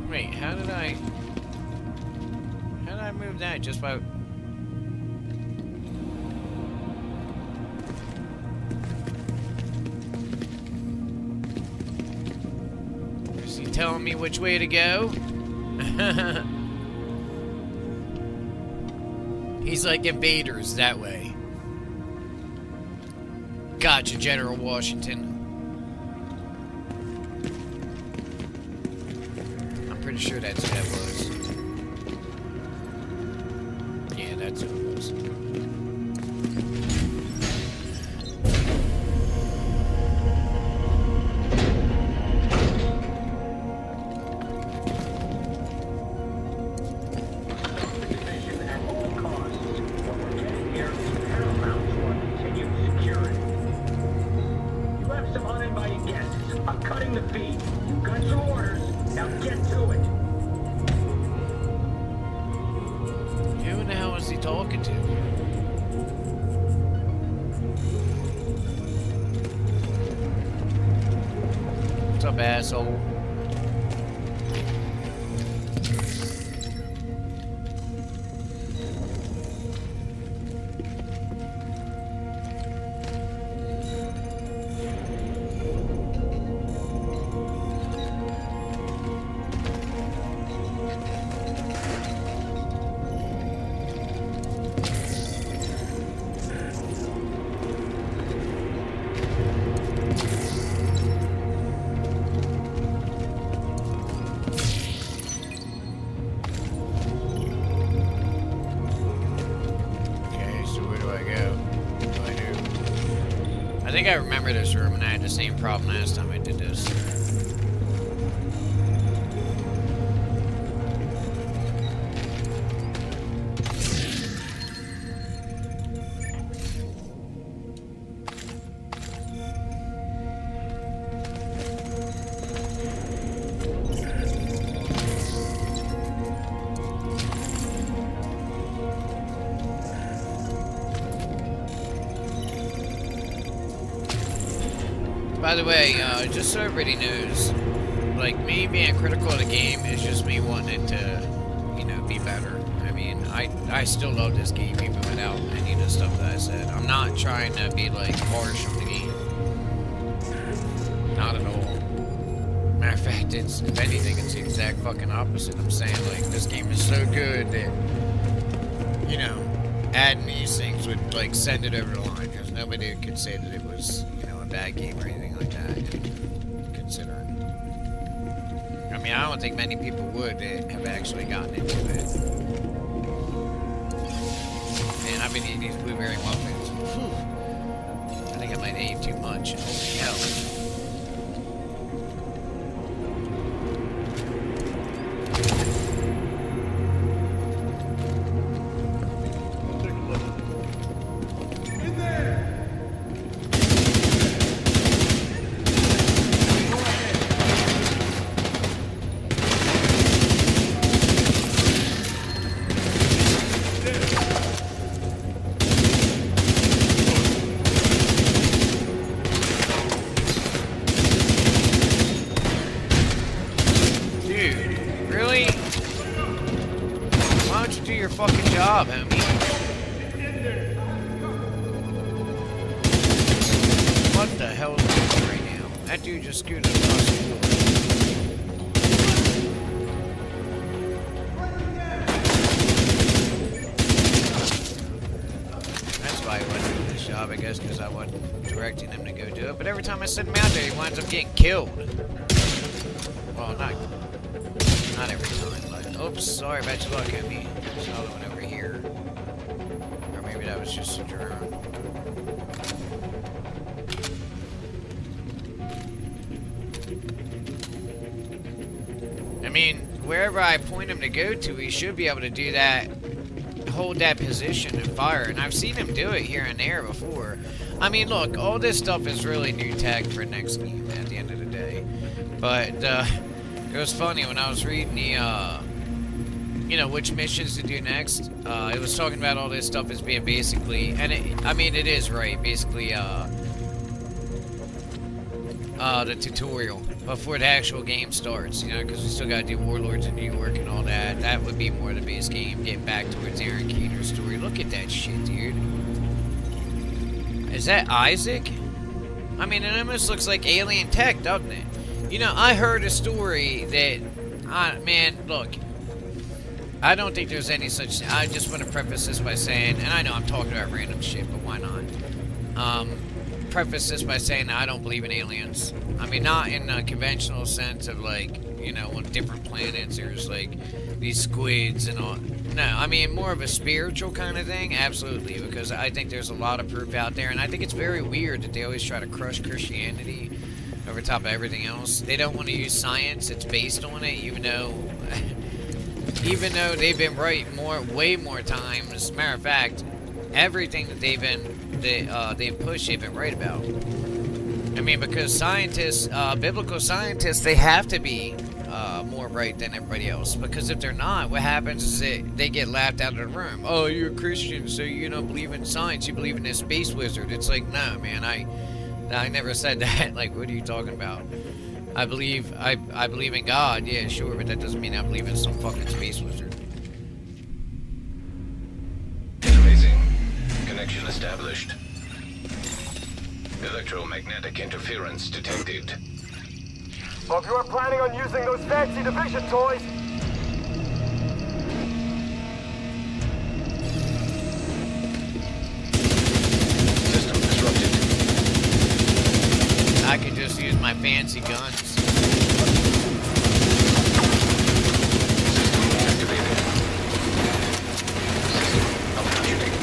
Wait, how did I move that just by... telling me which way to go? He's like invaders that way. Gotcha, General Washington. I'm pretty sure that's who that was. Yeah, that's who it was. Asshole. I think I remember this room, and I had the same problem last time I did this. By the way, just so everybody knows, like, me being critical of the game is just me wanting it to, you know, be better. I mean, I still love this game even without any of the stuff that I said. I'm not trying to be, like, harsh on the game. Not at all. Matter of fact, it's, if anything, it's the exact fucking opposite. I'm saying, like, this game is so good that, you know, adding these things would like send it over the line, because nobody could say that it was, you know, a bad game or anything like that. Considering, I mean, I don't think many people would have actually gotten into it. And I've been eating these blueberry muffins. Whew. I think I might have ate too much. Holy hell. Send him out there, he winds up getting killed. Well, not every time, but oops, sorry about your luck at me. There's another one over here. Or maybe that was just a drone. I mean, wherever I point him to go to, he should be able to do that, hold that position and fire. And I've seen him do it here and there before. I mean, look, all this stuff is really new tech for next game at the end of the day. But, it was funny when I was reading the, you know, which missions to do next. It was talking about all this stuff as being basically, and I mean, it is right, basically, the tutorial before the actual game starts, you know, because we still gotta do Warlords in New York and all that. That would be more the base game, getting back towards Aaron Keener's story. Look at that shit, dude. Is that Isaac? I mean, it almost looks like alien tech, doesn't it? You know, I heard a story that, man, look, I don't think there's any such, I just want to preface this by saying, and I know I'm talking about random shit, but why not? Preface this by saying that I don't believe in aliens. I mean, not in a conventional sense of, like, you know, on different planets, there's, like, these squids and all. No, I mean, more of a spiritual kind of thing, absolutely, because I think there's a lot of proof out there, and I think it's very weird that they always try to crush Christianity over top of everything else. They don't want to use science that's based on it, even though they've been right way more times. As a matter of fact, everything that they've pushed, they've been right about. I mean, because scientists, biblical scientists, they have to be more right than everybody else, because if they're not, what happens is they get laughed out of the room. Oh, you're a Christian, so you don't believe in science, you believe in this space wizard. It's like, no, man, I never said that. Like, what are you talking about? I believe in God, yeah, sure, but that doesn't mean I believe in some fucking space wizard. Amazing. Connection established. Electromagnetic interference detected. Well, if you are planning on using those fancy division toys... System disrupted. I could just use my fancy guns. System activated. System malfunctioning.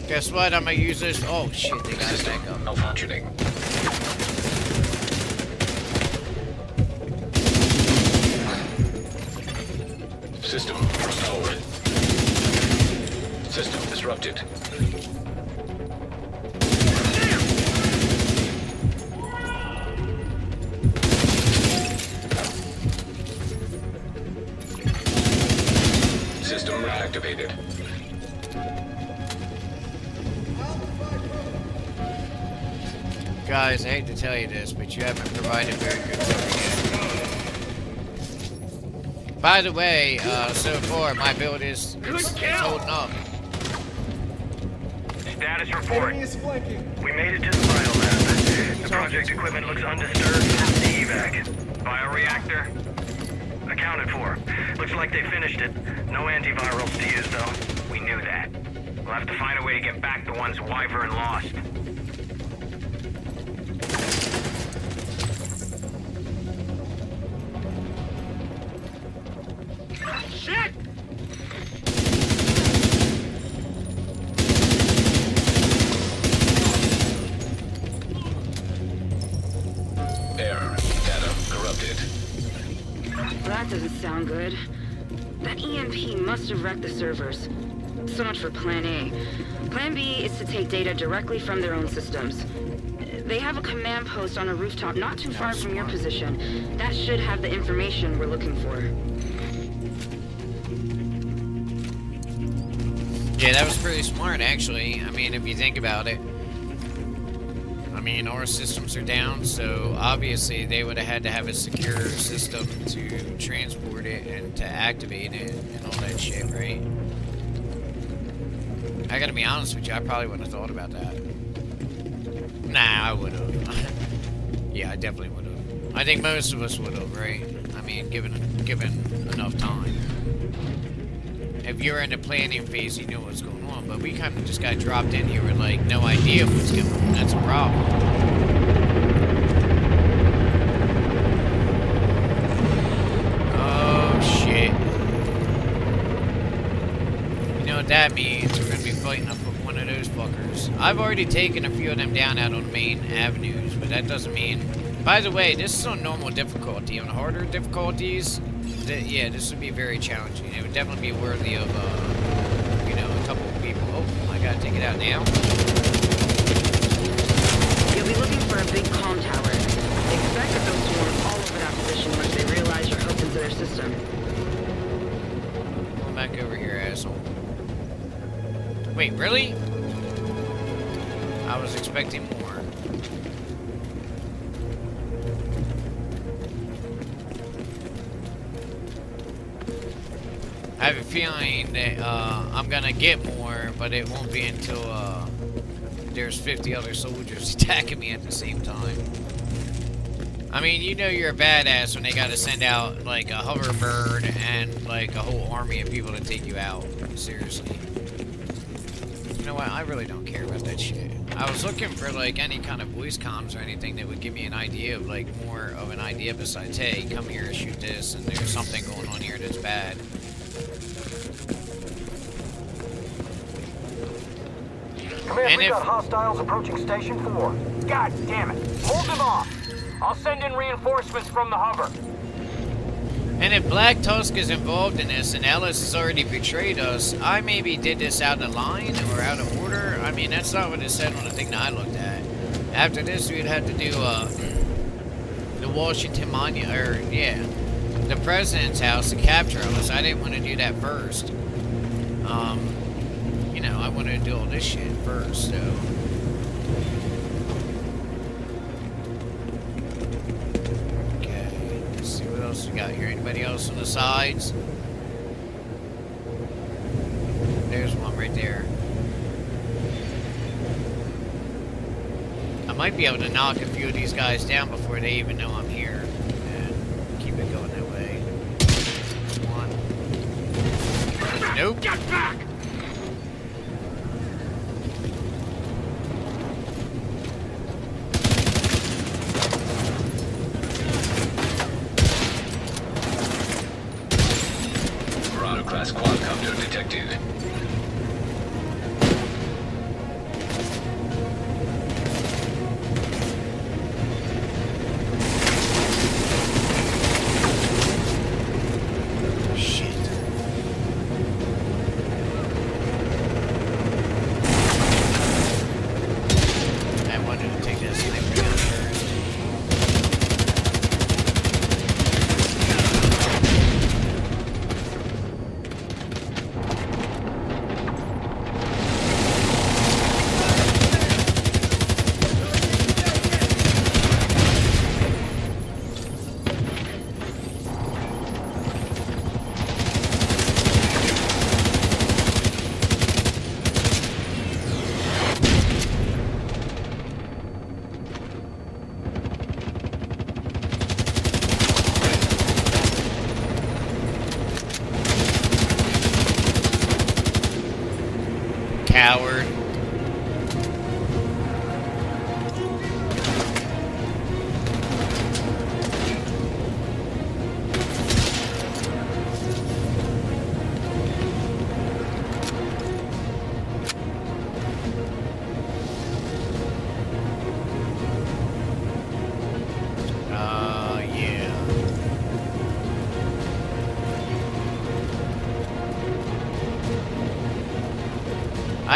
Guess what? I'm gonna use this. Oh shit, they got it back up. Malfunctioning. System restored. System disrupted. Guys, I hate to tell you this, but you haven't provided very good cover yet. By the way, so far my build is holding up. Status report. Enemy is flanking. We made it to the biolab. The project equipment looks undisturbed past the evac. Bioreactor accounted for. Looks like they finished it. No antivirals to use though. We knew that. We'll have to find a way to get back the ones Wyvern lost. Shit! Error. Data corrupted. That doesn't sound good. That EMP must have wrecked the servers. So much for Plan A. Plan B is to take data directly from their own systems. They have a command post on a rooftop not too far from your position. That should have the information we're looking for. Yeah, that was pretty smart, actually. I mean, if you think about it. I mean, our systems are down, so obviously they would have had to have a secure system to transport it and to activate it and all that shit, right? I gotta be honest with you, I probably wouldn't have thought about that. Nah, I would have. Yeah, I definitely would have. I think most of us would have, right? I mean, given enough time. If you're in the planning phase, you know what's going on. But we kind of just got dropped in here with, like, no idea what's going on. That's a problem. Oh, shit. You know what that means? We're going to be fighting up with one of those fuckers. I've already taken a few of them down out on the main avenues, but that doesn't mean... By the way, this is on normal difficulty. On harder difficulties... yeah, this would be very challenging. It would definitely be worthy of, you know, a couple of people. Oh, I gotta take it out now. You'll be looking for a big comm tower. Expect that they'll swarm all over that position once they realize you're hooked into their system. Come back over here, asshole. Wait, really? I was expecting more. I have a feeling that I'm gonna get more, but it won't be until there's 50 other soldiers attacking me at the same time. I mean, you know you're a badass when they gotta send out like a hoverbird and like a whole army of people to take you out. Seriously. You know what? I really don't care about that shit. I was looking for like any kind of voice comms or anything that would give me an idea of like more of an idea besides, hey, come here and shoot this, and there's something going on here that's bad. Command, we got hostiles approaching Station 4. God damn it. Hold them off. I'll send in reinforcements from the hover. And if Black Tusk is involved in this and Ellis has already betrayed us, I maybe did this out of line or out of order. I mean, that's not what it said on the thing that I looked at. After this, we'd have to do the Washington Monument, or yeah, the President's house to capture Ellis. I didn't want to do that first. You know, I wanted to do all this shit first, so. Okay, let's see what else we got here. Anybody else on the sides? There's one right there. I might be able to knock a few of these guys down before they even know I'm here. And keep it going that way. One. Nope. Get back! Class quadcopter detected. Shit.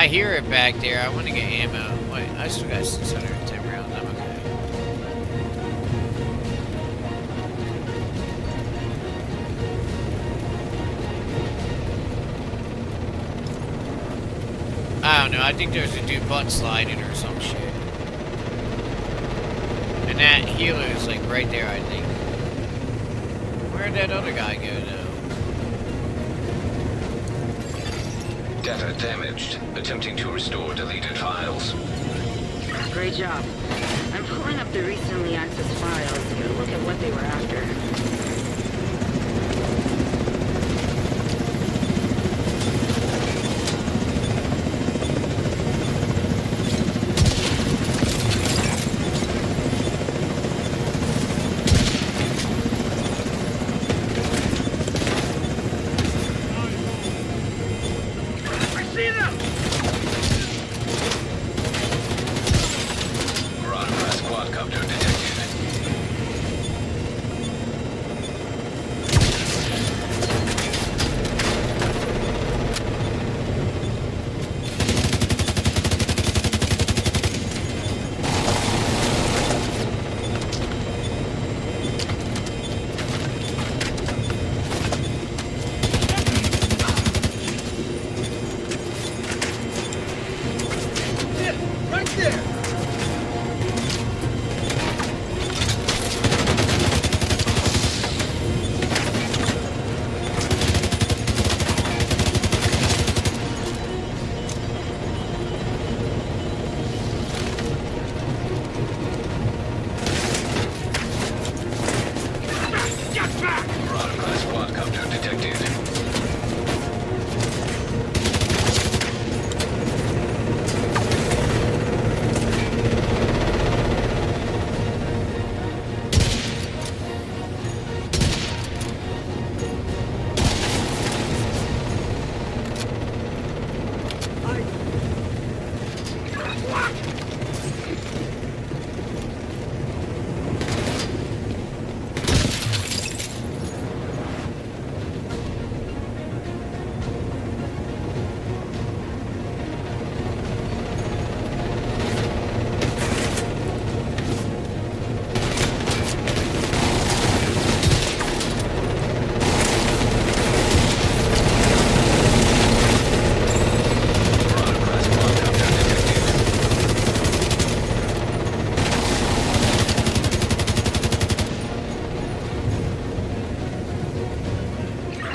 I hear it back there. I want to get ammo. Wait, I still got 610 rounds. I'm okay. I don't know. I think there's a dude butt sliding or some shit. And that healer is like right there, I think. Where'd that other guy go though? Data damaged. Attempting to restore deleted files. Great job. I'm pulling up the recently accessed files to look at what they were after. Marauder-class quadcopter detected. Right there! Marauder-class quadcopter detected. Marauder-class quadcopter detected.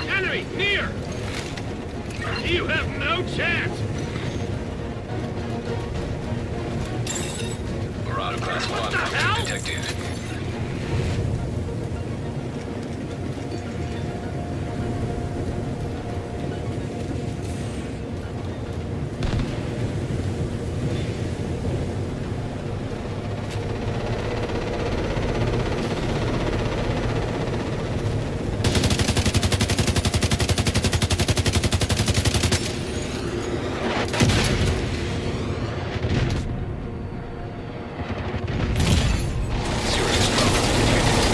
Enemy, near! You have no chance! Marauder-class quadcopter detected. Serious problem detected.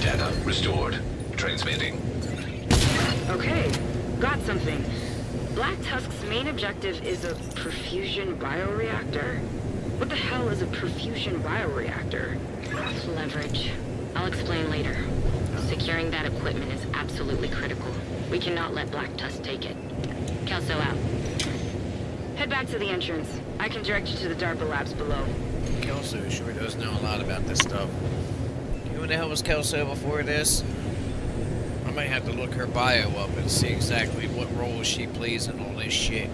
Data restored. Transmitting. Okay, got something. Black Tusk's main objective is a perfusion bioreactor? What the hell is a perfusion bioreactor? Leverage. I'll explain later. Securing that equipment is absolutely critical. We cannot let Black Tusk take it. Kelso out. Head back to the entrance. I can direct you to the DARPA labs below. Kelso sure does know a lot about this stuff. Who the hell was Kelso before this? I might have to look her bio up and see exactly what role she plays in all this shit.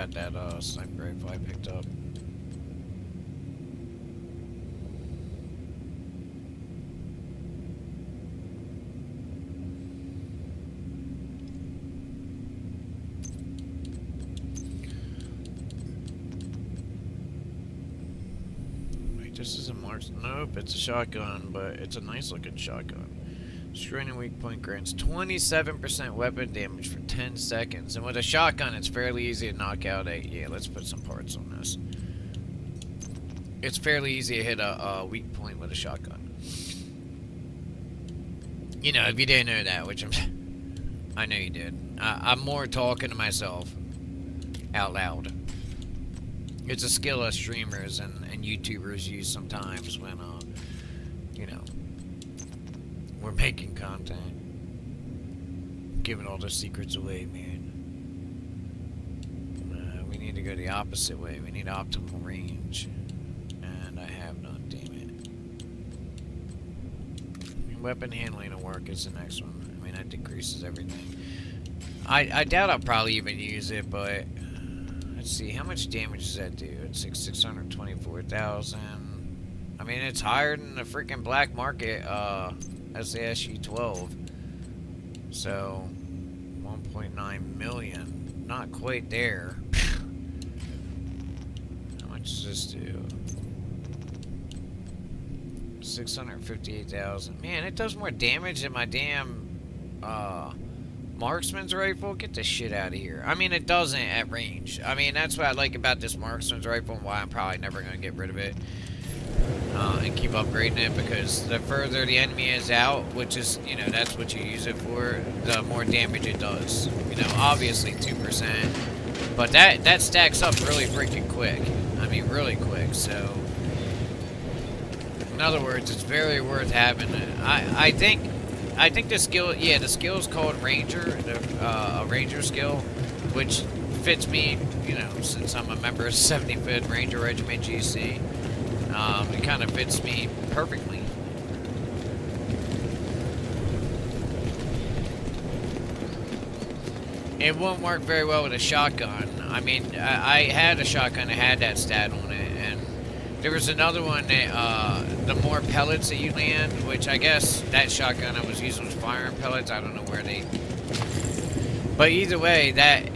got that sniper rifle I picked up. This is a Marks. Nope, it's a shotgun, but it's a nice looking shotgun. Destroying a weak point grants 27% weapon damage for 10 seconds. And with a shotgun, it's fairly easy to knock out a... Yeah, let's put some parts on this. It's fairly easy to hit a weak point with a shotgun. You know, if you didn't know that, which I know you did. I'm more talking to myself out loud. It's a skill us streamers and YouTubers use sometimes when, you know, we're making content. Giving all the secrets away, man. We need to go the opposite way. We need optimal range. And I have none, damn it. Weapon handling will work is the next one. I mean, that decreases everything. I doubt I'll probably even use it, but... Let's see, how much damage does that do? It's 624,000. I mean, it's higher than the freaking black market, as the SU-12. So, 1.9 million. Not quite there. How much does this do? 658,000. Man, it does more damage than my damn, marksman's rifle. Get this shit out of here. I mean, it doesn't at range. I mean, that's what I like about this marksman's rifle and why I'm probably never going to get rid of it. And keep upgrading it, because the further the enemy is out, which is, you know, that's what you use it for, the more damage it does. You know, obviously 2%. But that stacks up really freaking quick. I mean, really quick, so... In other words, it's very worth having it. I think the skill, yeah, the skill is called Ranger, a Ranger skill, which fits me, you know, since I'm a member of 75th Ranger Regiment GC. It kind of fits me perfectly. It won't work very well with a shotgun. I mean, I had a shotgun that had that stat on it, and there was another one that, the more pellets that you land, which I guess that shotgun I was using was firing pellets. I don't know where they... But either way, that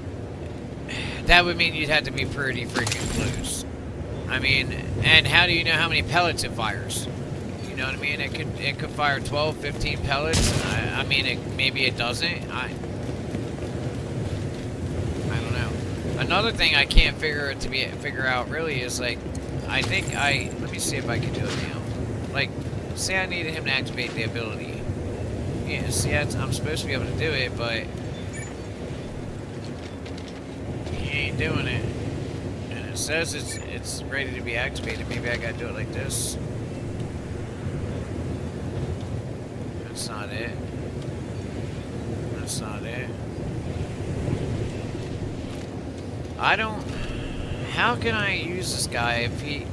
would mean you'd have to be pretty freaking close. I mean, and how do you know how many pellets it fires? You know what I mean? It could fire 12, 15 pellets. I mean, maybe it doesn't. I don't know. Another thing I can't figure out really is, like, I think let me see if I can do it now. Like, say I needed him to activate the ability. Yeah, see, I'm supposed to be able to do it, but he ain't doing it. And it says it's ready to be activated. Maybe I gotta do it like this. That's not it. That's not it. How can I use this guy if he...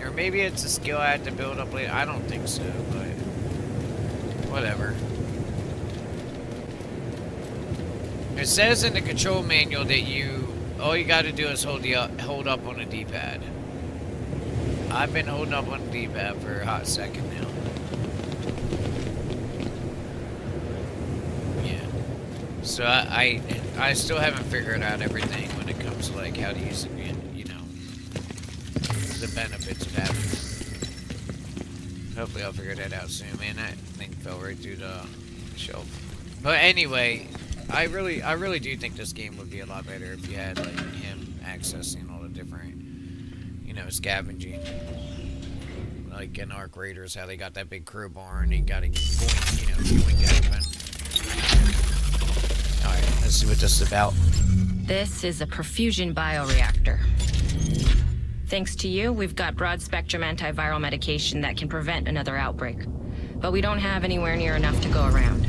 Or maybe it's a skill I have to build up later. I don't think so, but... Whatever. It says in the control manual that all you gotta do is hold up on the D-pad. I've been holding up on the D-pad for a hot second now. Yeah. So I still haven't figured out everything when it comes to, like, how to use it, you know, the benefits of having it. Hopefully I'll figure that out soon. Man, that thing fell right through the shelf. But anyway, I really do think this game would be a lot better if you had, like, him accessing all the different, you know, scavenging. Like in Arc Raiders, how they got that big crowbar and he got to, you know, doing open. Alright, let's see what this is about. This is a perfusion bioreactor. Thanks to you, we've got broad-spectrum antiviral medication that can prevent another outbreak. But we don't have anywhere near enough to go around.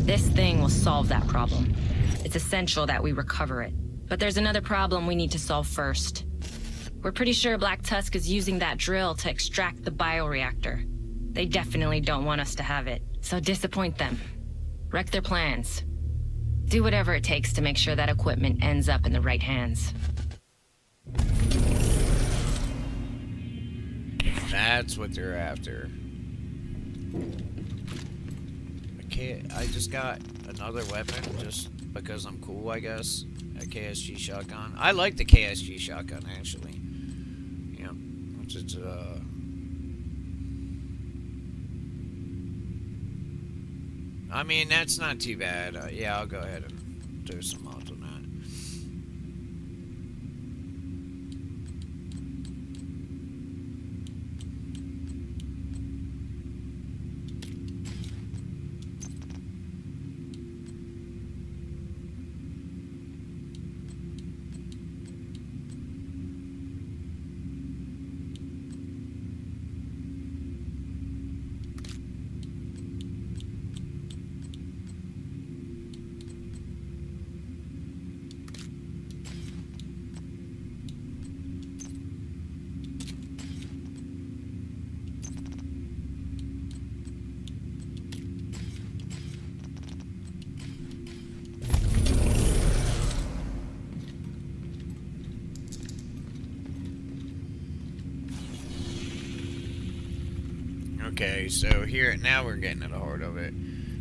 This thing will solve that problem. It's essential that we recover it. But there's another problem we need to solve first. We're pretty sure Black Tusk is using that drill to extract the bioreactor. They definitely don't want us to have it, so disappoint them. Wreck their plans. Do whatever it takes to make sure that equipment ends up in the right hands. That's what they're after. Okay, I just got another weapon just because I'm cool, I guess. A KSG shotgun. I like the KSG shotgun, actually. Yeah, it's I mean, that's not too bad. Yeah, I'll go ahead and do some mods on that. Okay, so here, now we're getting to the heart of it.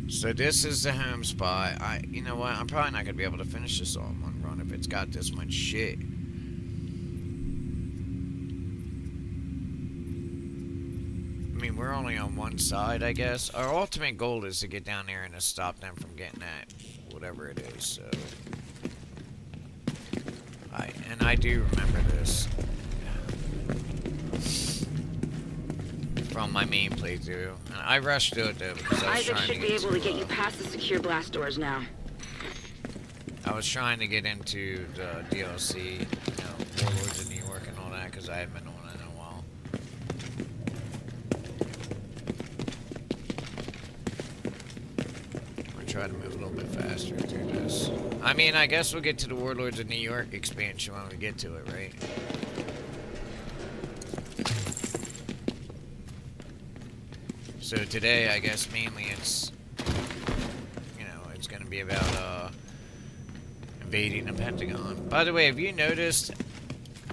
So this is the home spot. You know what, I'm probably not going to be able to finish this all in one run if it's got this much shit. I mean, we're only on one side, I guess. Our ultimate goal is to get down there and to stop them from getting that, whatever it is, so. And I do remember this from my main playthrough. And I rushed through it though because I was Isaac trying should to be get able to get you past the secure blast doors now. I was trying to get into the DLC, you know, Warlords of New York and all that, because I haven't been on it in a while. I'll try to move a little bit faster through this. I mean, I guess we'll get to the Warlords of New York expansion when we get to it, right? So today, I guess mainly it's, you know, it's going to be about invading the Pentagon. By the way, have you noticed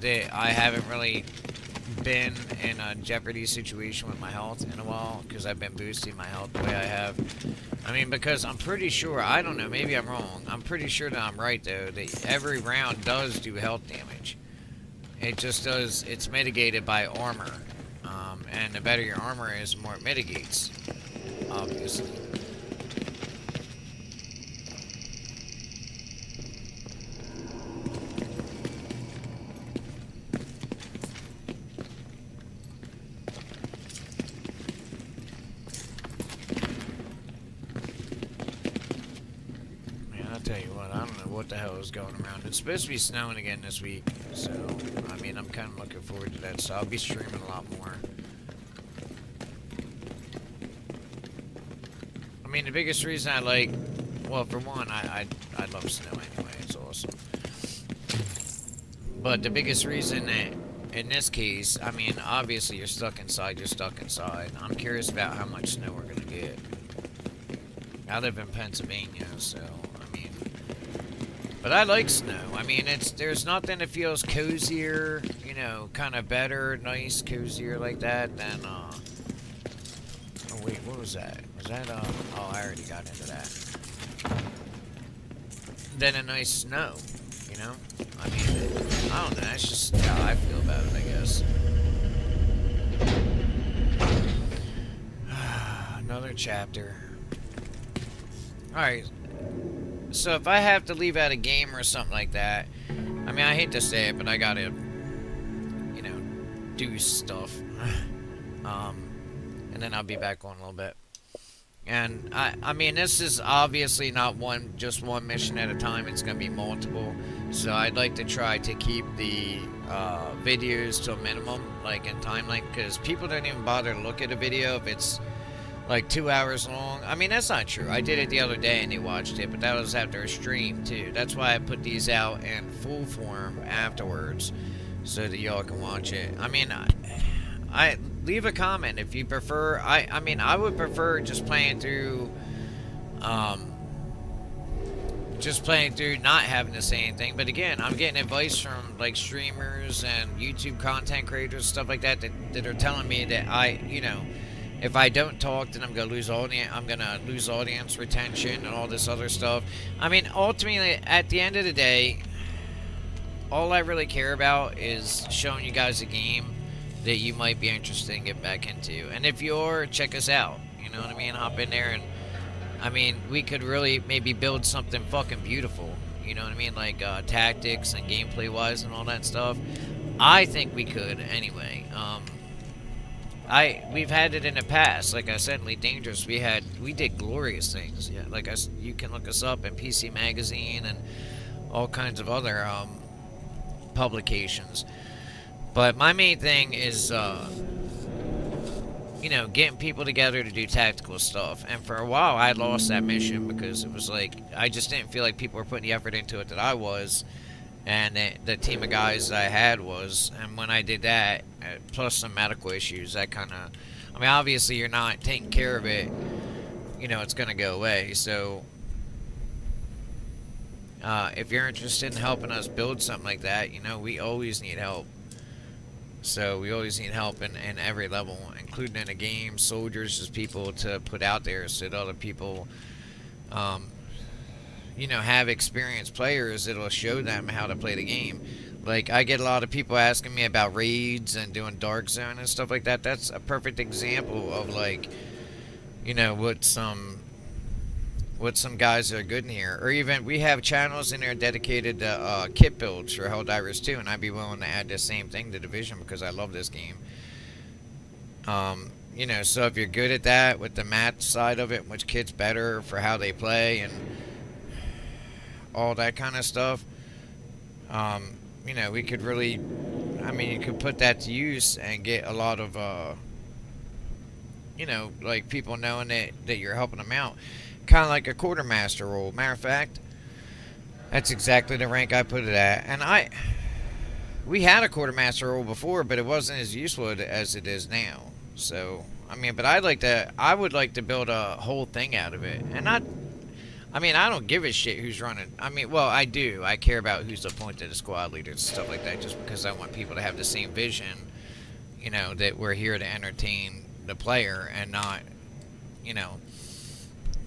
that I haven't really been in a Jeopardy situation with my health in a while? Because I've been boosting my health the way I have. I mean, because I'm pretty sure, I don't know, maybe I'm wrong. I'm pretty sure that I'm right, though, that every round does do health damage. It just does, it's mitigated by armor. And the better your armor is, the more it mitigates, obviously. Man, I'll tell you what, I don't know what the hell is going around. It's supposed to be snowing again this week, so, I mean, I'm kind of looking forward to that, so I'll be streaming a lot more. I mean, the biggest reason I like, well, for one, I love snow anyway, it's awesome. But the biggest reason that, in this case, I mean, obviously you're stuck inside, I'm curious about how much snow we're going to get. I live in Pennsylvania, so, I mean, but I like snow. I mean, there's nothing that feels cozier, you know, kind of better, nice, cozier like that than, oh wait, what was that? Was that, oh, I already got into that. Then a nice snow, you know? I mean, I don't know, that's just how I feel about it, I guess. Another chapter. Alright, so if I have to leave out a game or something like that, I mean, I hate to say it, but I gotta, you know, do stuff. And then I'll be back on a little bit. And I mean, this is obviously not just one mission at a time. It's gonna be multiple. So I'd like to try to keep the videos to a minimum, like in time length, because people don't even bother to look at a video if it's like 2 hours long. I mean, that's not true. I did it the other day and they watched it, but that was after a stream too. That's why I put these out in full form afterwards, so that y'all can watch it. I mean, I leave a comment if you prefer. I mean, I would prefer just playing through, just playing through not having to say anything. But again, I'm getting advice from like streamers and YouTube content creators, stuff like that, that are telling me that if I don't talk, then I'm gonna lose audience. I'm gonna lose audience retention and all this other stuff. I mean, ultimately, at the end of the day, all I really care about is showing you guys a game that you might be interested in getting back into. And if you're, check us out. You know what I mean? Hop in there and, I mean, we could really maybe build something fucking beautiful. You know what I mean? Like tactics and gameplay wise and all that stuff. I think we could anyway. We've had it in the past. Like I said, in Elite Dangerous, we did glorious things. Yeah, like you can look us up in PC Magazine and all kinds of other publications. But my main thing is, getting people together to do tactical stuff. And for a while, I lost that mission because it was like, I just didn't feel like people were putting the effort into it that I was. And the team of guys that I had was. And when I did that, plus some medical issues, that kind of, I mean, obviously you're not taking care of it, it's going to go away. So, if you're interested in helping us build something like that, we always need help. So we always need help in every level, including in a game. Soldiers is people to put out there so that other people, have experienced players that'll show them how to play the game. Like, I get a lot of people asking me about raids and doing Dark Zone and stuff like that. That's a perfect example of, like, what some guys that are good in here. Or even, we have channels in there dedicated to kit builds for Helldivers 2, and I'd be willing to add the same thing to Division because I love this game. So if you're good at that, with the match side of it, which kit's better for how they play and all that kind of stuff, we could really, you could put that to use and get a lot of, like people knowing that you're helping them out. Kind of like a quartermaster role. Matter of fact, that's exactly the rank I put it at. And we had a quartermaster role before, but it wasn't as useful as it is now. So, but I would like to build a whole thing out of it. And I don't give a shit who's running. Well, I do. I care about who's appointed as squad leaders and stuff like that, just because I want people to have the same vision, that we're here to entertain the player and not,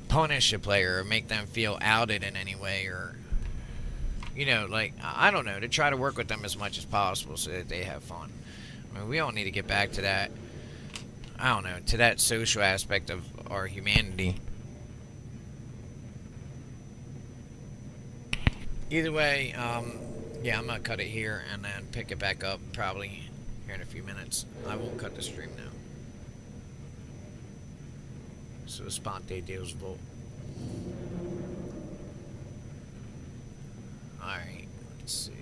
punish a player or make them feel outed in any way, or I don't know, to try to work with them as much as possible so that they have fun. We all need to get back to that, I don't know, to that social aspect of our humanity. Either way, yeah, I'm gonna cut it here and then pick it back up probably here in a few minutes. I won't cut the stream now. So Sponte Deus Volt. Alright, let's see.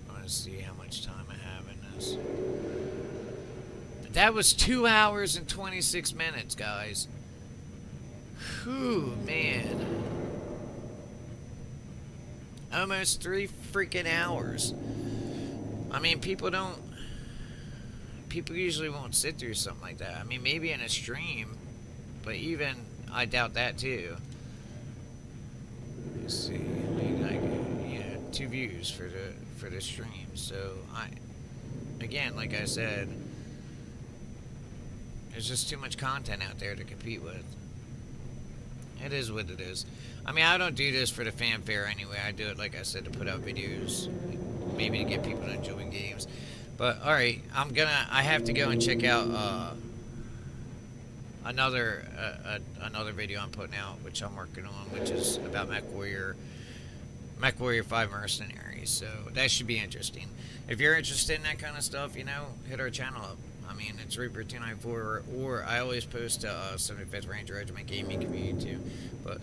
I want to see how much time I have in this. That was 2 hours and 26 minutes, guys. Whew, man. Almost 3 freaking hours. People usually won't sit through something like that. Maybe in a stream, but even I doubt that too. Let's see, yeah, 2 views for the stream. So again, like I said, there's just too much content out there to compete with. It is what it is. I don't do this for the fanfare anyway. I do it, like I said, to put out videos, maybe to get people to enjoy games. But alright, I have to go and check out another video I'm putting out, which I'm working on, which is about Mech Warrior 5 Mercenaries. So that should be interesting. If you're interested in that kind of stuff, hit our channel up. It's Reaper294, or I always post 75th Ranger Regiment Gaming Community too. But